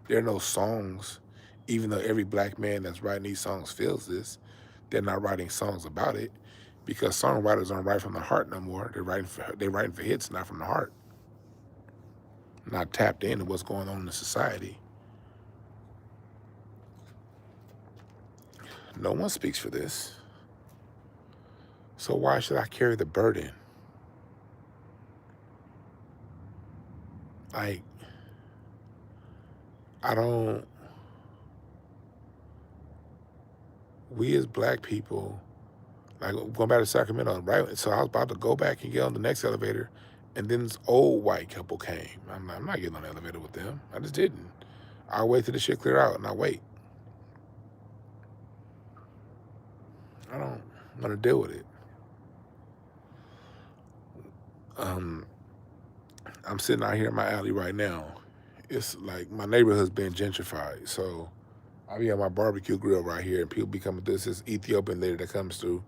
There are no songs, even though every black man that's writing these songs feels this. They're not writing songs about it because songwriters don't write from the heart no more. They're writing for hits, not from the heart. Not tapped into what's going on in the society. No one speaks for this. So why should I carry the burden? Like, we as black people, like going back to Sacramento, right? So I was about to go back and get on the next elevator, And then this old white couple came. I'm not getting on the elevator with them. I just didn't. I'll wait till the shit clear out, and I wait. I don't want to deal with it. I'm sitting out here in my alley right now. It's like my neighborhood's being gentrified. So I be on my barbecue grill right here, and people be coming through. This Ethiopian lady that comes through.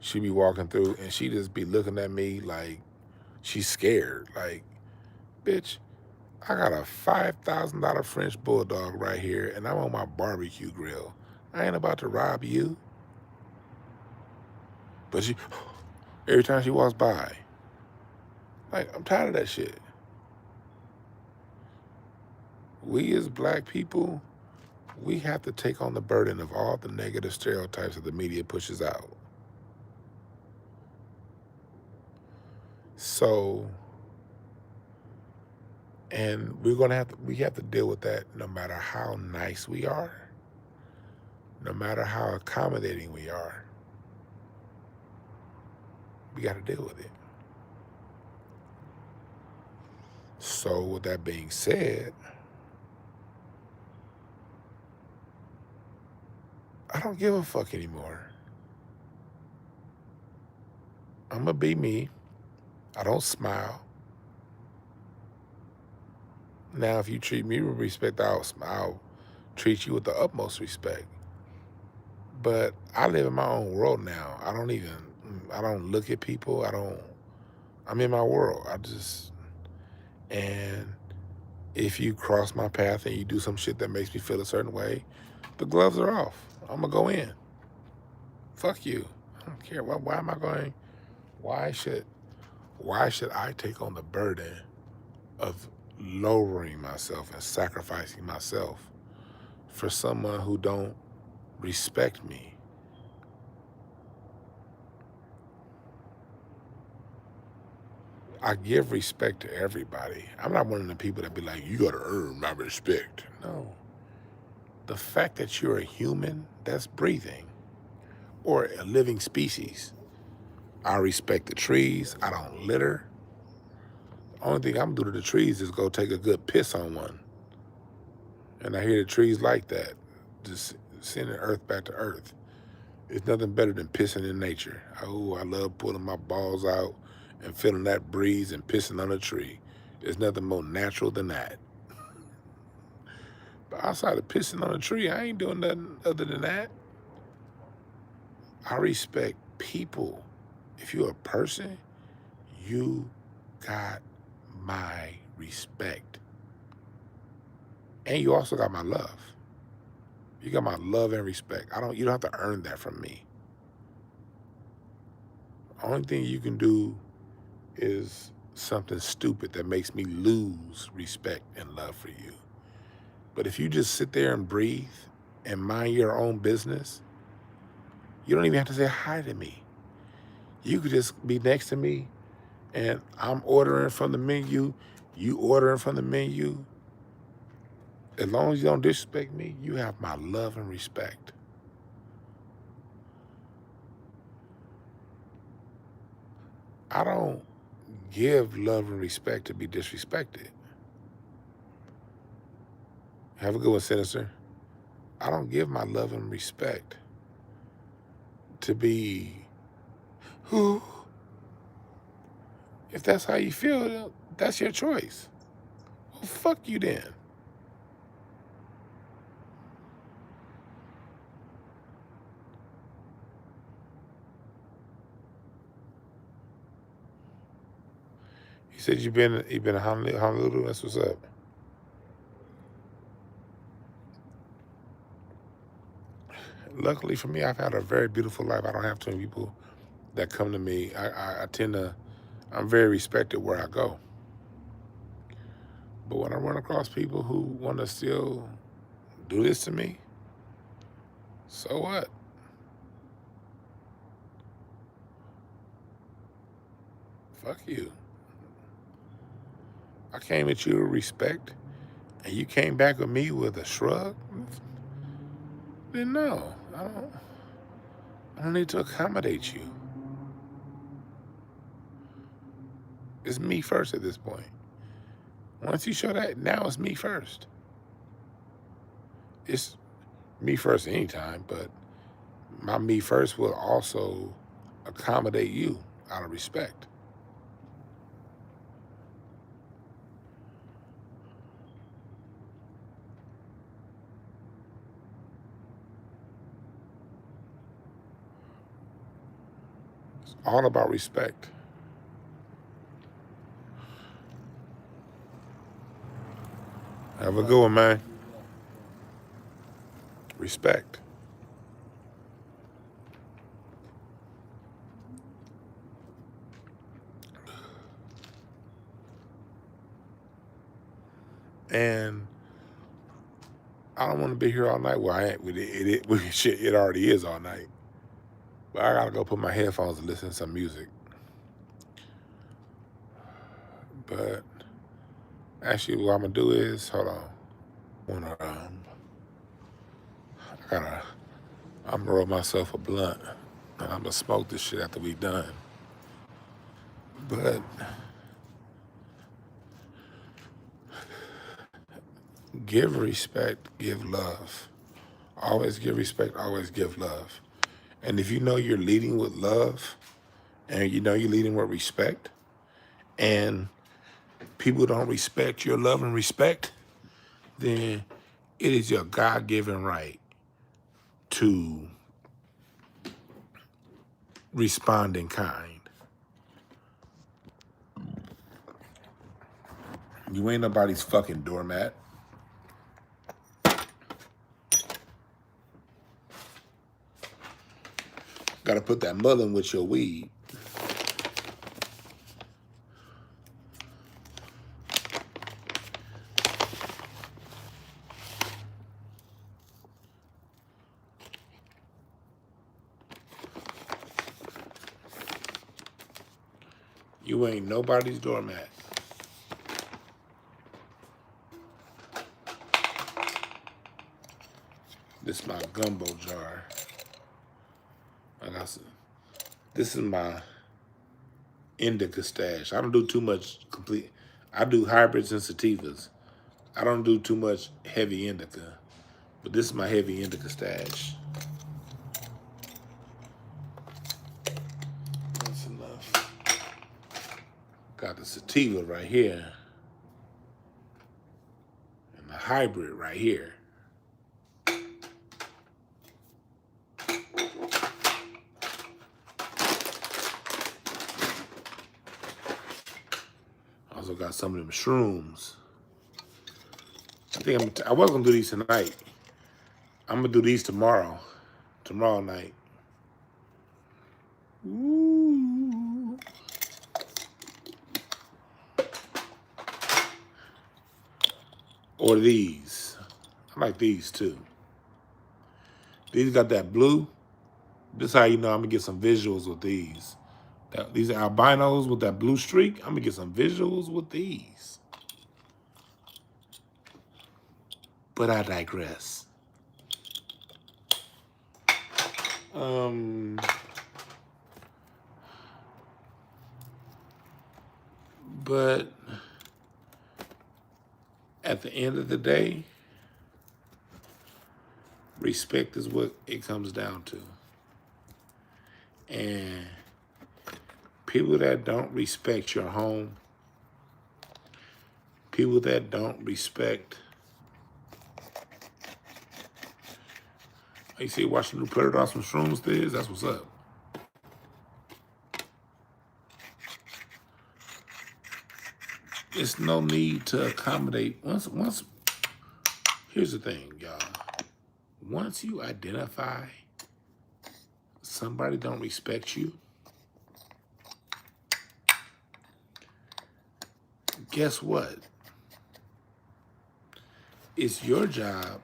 She be walking through, and she just be looking at me like she's scared. Like, bitch, I got a $5,000 French bulldog right here, and I'm on my barbecue grill. I ain't about to rob you. But she, every time she walks by, like, I'm tired of that shit. We as black people, we have to take on the burden of all the negative stereotypes that the media pushes out. So, and we have to deal with that no matter how nice we are, no matter how accommodating we are. We got to deal with it. So with that being said, I don't give a fuck anymore. I'm going to be me. I don't smile. Now, if you treat me with respect, I'll treat you with the utmost respect. But I live in my own world now. I don't look at people. I'm in my world. And if you cross my path and you do some shit that makes me feel a certain way, the gloves are off. I'm going to go in. Fuck you. I don't care. Why am I going? Why should I take on the burden of lowering myself and sacrificing myself for someone who don't respect me? I give respect to everybody. I'm not one of the people that be like, you gotta earn my respect. No. The fact that you're a human that's breathing or a living species. I respect the trees. I don't litter. The only thing I'm gonna do to the trees is go take a good piss on one. And I hear the trees like that, just sending earth back to earth. It's nothing better than pissing in nature. Oh, I love pulling my balls out and feeling that breeze and pissing on a tree. There's nothing more natural than that. But outside of pissing on a tree, I ain't doing nothing other than that. I respect people. If you're a person, you got my respect. And you also got my love. You got my love and respect. You don't have to earn that from me. The only thing you can do is something stupid that makes me lose respect and love for you. But if you just sit there and breathe and mind your own business, you don't even have to say hi to me. You could just be next to me and I'm ordering from the menu, you ordering from the menu. As long as you don't disrespect me, you have my love and respect. I don't give love and respect to be disrespected. Have a good one, Sinister. I don't give my love and respect to be who. If that's how you feel, that's your choice. Well, fuck you then. You said you've been in Honolulu. That's what's up. Luckily for me, I've had a very beautiful life. I don't have too many people that come to me. I'm very respected where I go. But when I run across people who want to still do this to me, so what? Fuck you. I came at you with respect, and you came back with me with a shrug. Then no, I don't need to accommodate you. It's me first at this point. Once you show that, now it's me first. It's me first anytime, but my me first will also accommodate you out of respect. It's all about respect. Have a good one, man. Respect. And I don't want to be here all night. Well, I ain't with it. Shit, it already is all night. But I gotta go put my headphones and listen to some music. But actually, what I'm gonna do is, hold on. I'm gonna roll myself a blunt, and I'm gonna smoke this shit after we done. But give respect, give love. Always give respect, always give love. And if you know you're leading with love, and you know you're leading with respect, and people don't respect your love and respect, then it is your God-given right to respond in kind. You ain't nobody's fucking doormat. Gotta put that mullein with your weed. You ain't nobody's doormat. This is my gumbo jar. This is my indica stash. I don't do too much complete. I do hybrids and sativas. I don't do too much heavy indica. But this is my heavy indica stash. That's enough. Got the sativa right here. And the hybrid right here. Also got some of them shrooms. I was gonna do these tonight. I'm gonna do these tomorrow night. Ooh. Or these. I like these too. These got that blue. This is how you know I'm gonna get some visuals with these. These are albinos with that blue streak. I'm gonna get some visuals with these. But I digress. But at the end of the day, respect is what it comes down to. And people that don't respect your home, people that don't respect, you see, watching the Predator on some shrooms, that's what's up. It's no need to accommodate. Here's the thing, y'all. Once you identify somebody don't respect you, guess what? It's your job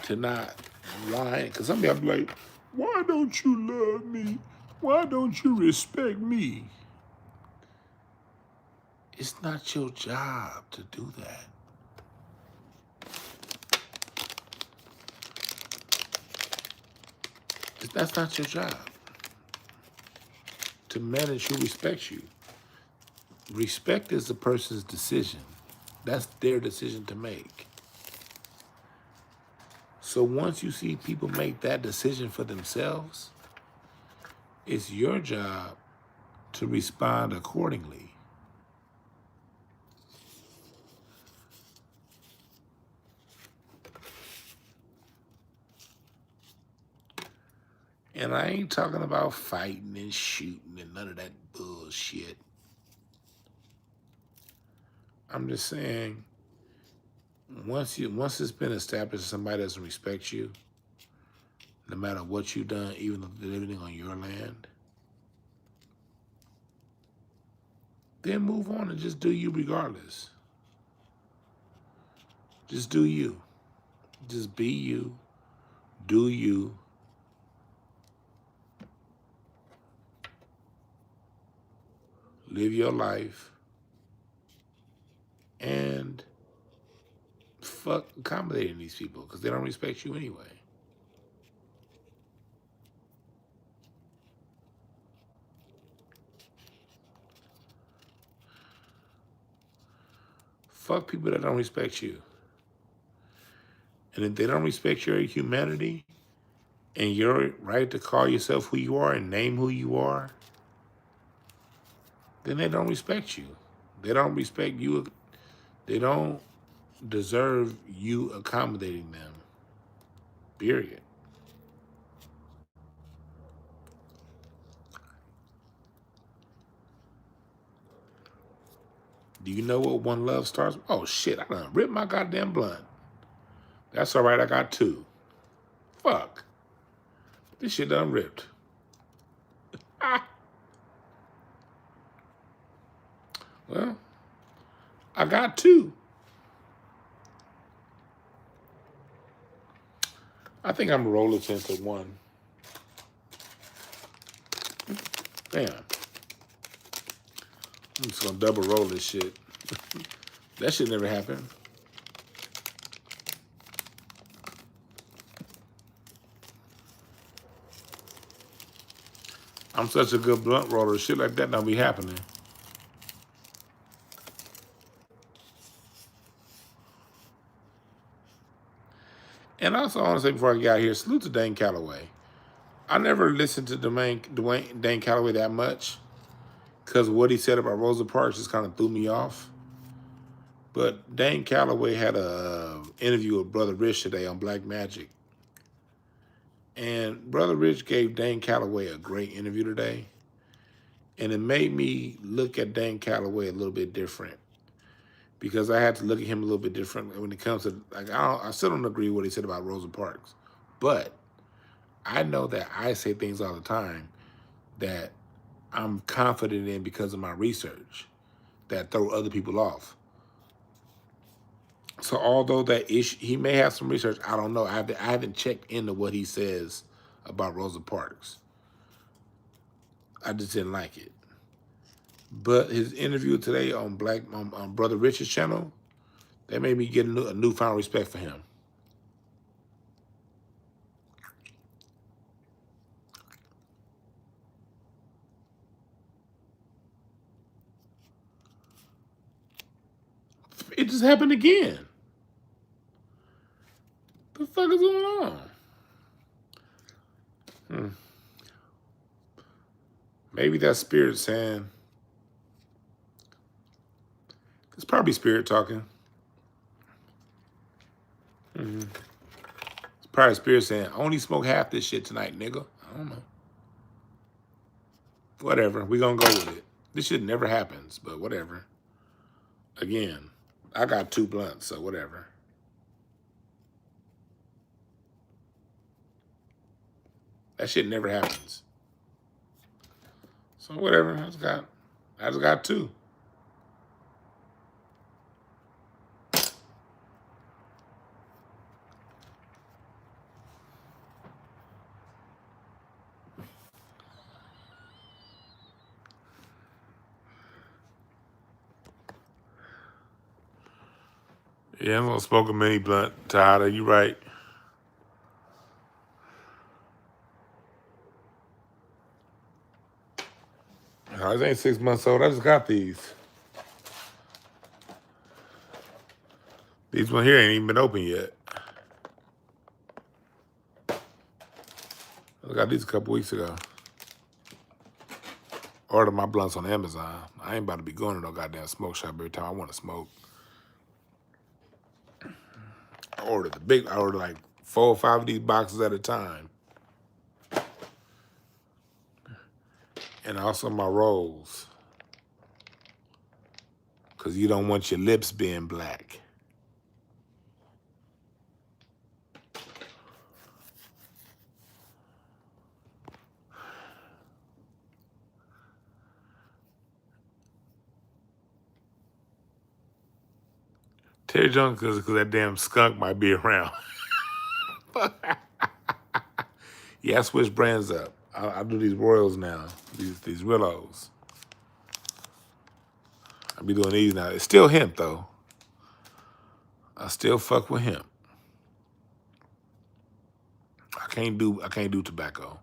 to not whine. Because some people be like, why don't you love me? Why don't you respect me? It's not your job to do that. That's not your job. To manage who respects you. Respect is the person's decision. That's their decision to make. So once you see people make that decision for themselves, it's your job to respond accordingly. And I ain't talking about fighting and shooting and none of that bullshit. I'm just saying, once it's been established that somebody doesn't respect you, no matter what you've done, even though they're living on your land, then move on and just do you regardless. Just do you. Just be you. Do you. Live your life. And fuck accommodating these people because they don't respect you anyway. Fuck people that don't respect you. And if they don't respect your humanity and your right to call yourself who you are and name who you are, then they don't respect you. They don't respect you. They don't deserve you accommodating them. Period. Do you know what one love starts with? Oh shit, I done ripped my goddamn blunt. That's all right, I got two. Fuck. This shit done ripped. Ah. Well, I got two. I think I'm gonna roll this into one. Damn. I'm just gonna double roll this shit. That shit never happened. I'm such a good blunt roller. Shit like that don't be happening. And also, I want to say before I get out here, salute to Dane Calloway. I never listened to Dane Calloway that much because what he said about Rosa Parks just kind of threw me off. But Dane Calloway had a interview with Brother Rich today on Black Magic. And Brother Rich gave Dane Calloway a great interview today. And it made me look at Dane Calloway a little bit different. Because I had to look at him a little bit different when it comes to, like, I still don't agree with what he said about Rosa Parks. But I know that I say things all the time that I'm confident in because of my research that throw other people off. So although that issue, he may have some research, I don't know. I haven't checked into what he says about Rosa Parks. I just didn't like it. But his interview today on Brother Rich's channel, that made me get a newfound respect for him. It just happened again. The fuck is going on? Maybe that spirit saying, it's probably spirit talking. It's probably spirit saying, only smoke half this shit tonight, nigga. I don't know. Whatever, we gonna go with it. This shit never happens, but whatever. Again, I got two blunts, so whatever. That shit never happens. So whatever, I just got two. Yeah, I'm gonna smoke a mini blunt, Tyler. You right. This ain't 6 months old. I just got these. These one here ain't even been open yet. I got these a couple weeks ago. Ordered my blunts on Amazon. I ain't about to be going to no goddamn smoke shop every time I want to smoke. I ordered like 4 or 5 of these boxes at a time. And also my rolls. Because you don't want your lips being black. Terry Jones, because that damn skunk might be around. Yeah, I switch brands up. I do these Royals now, these Willows. I be doing these now. It's still hemp though. I still fuck with hemp. I can't do tobacco.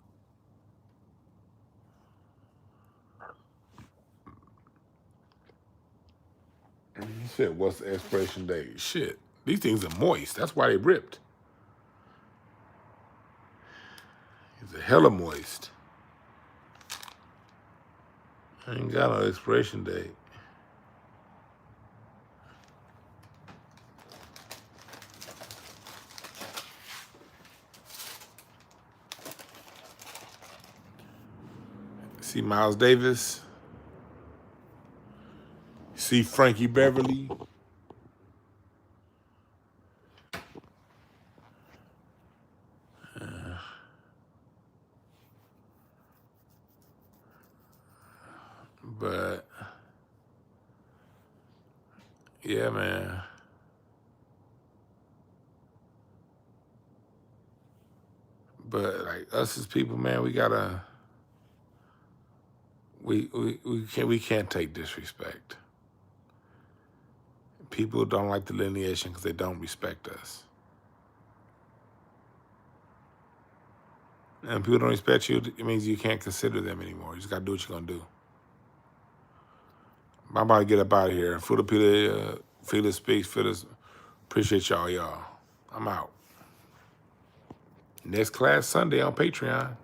Shit, what's the expiration date? Shit, these things are moist. That's why they ripped. It's a hella moist. I ain't got no expiration date. See Miles Davis? See Frankie Beverly? But yeah, man. But like us as people, man, we gotta we can't take disrespect. People don't like the delineation because they don't respect us. And people don't respect you, it means you can't consider them anymore. You just gotta do what you're gonna do. I'm about to get up out of here. Feeler speaks. Feelers, appreciate y'all. I'm out. Next class Sunday on Patreon.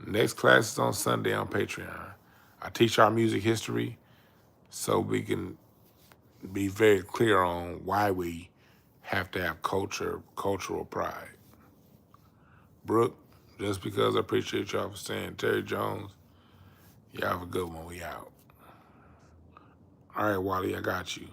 Next class is on Sunday on Patreon. I teach our music history so we can be very clear on why we have to have cultural pride. Brooke, just because I appreciate y'all for saying Terry Jones, y'all have a good one. We out. All right, Wally, I got you.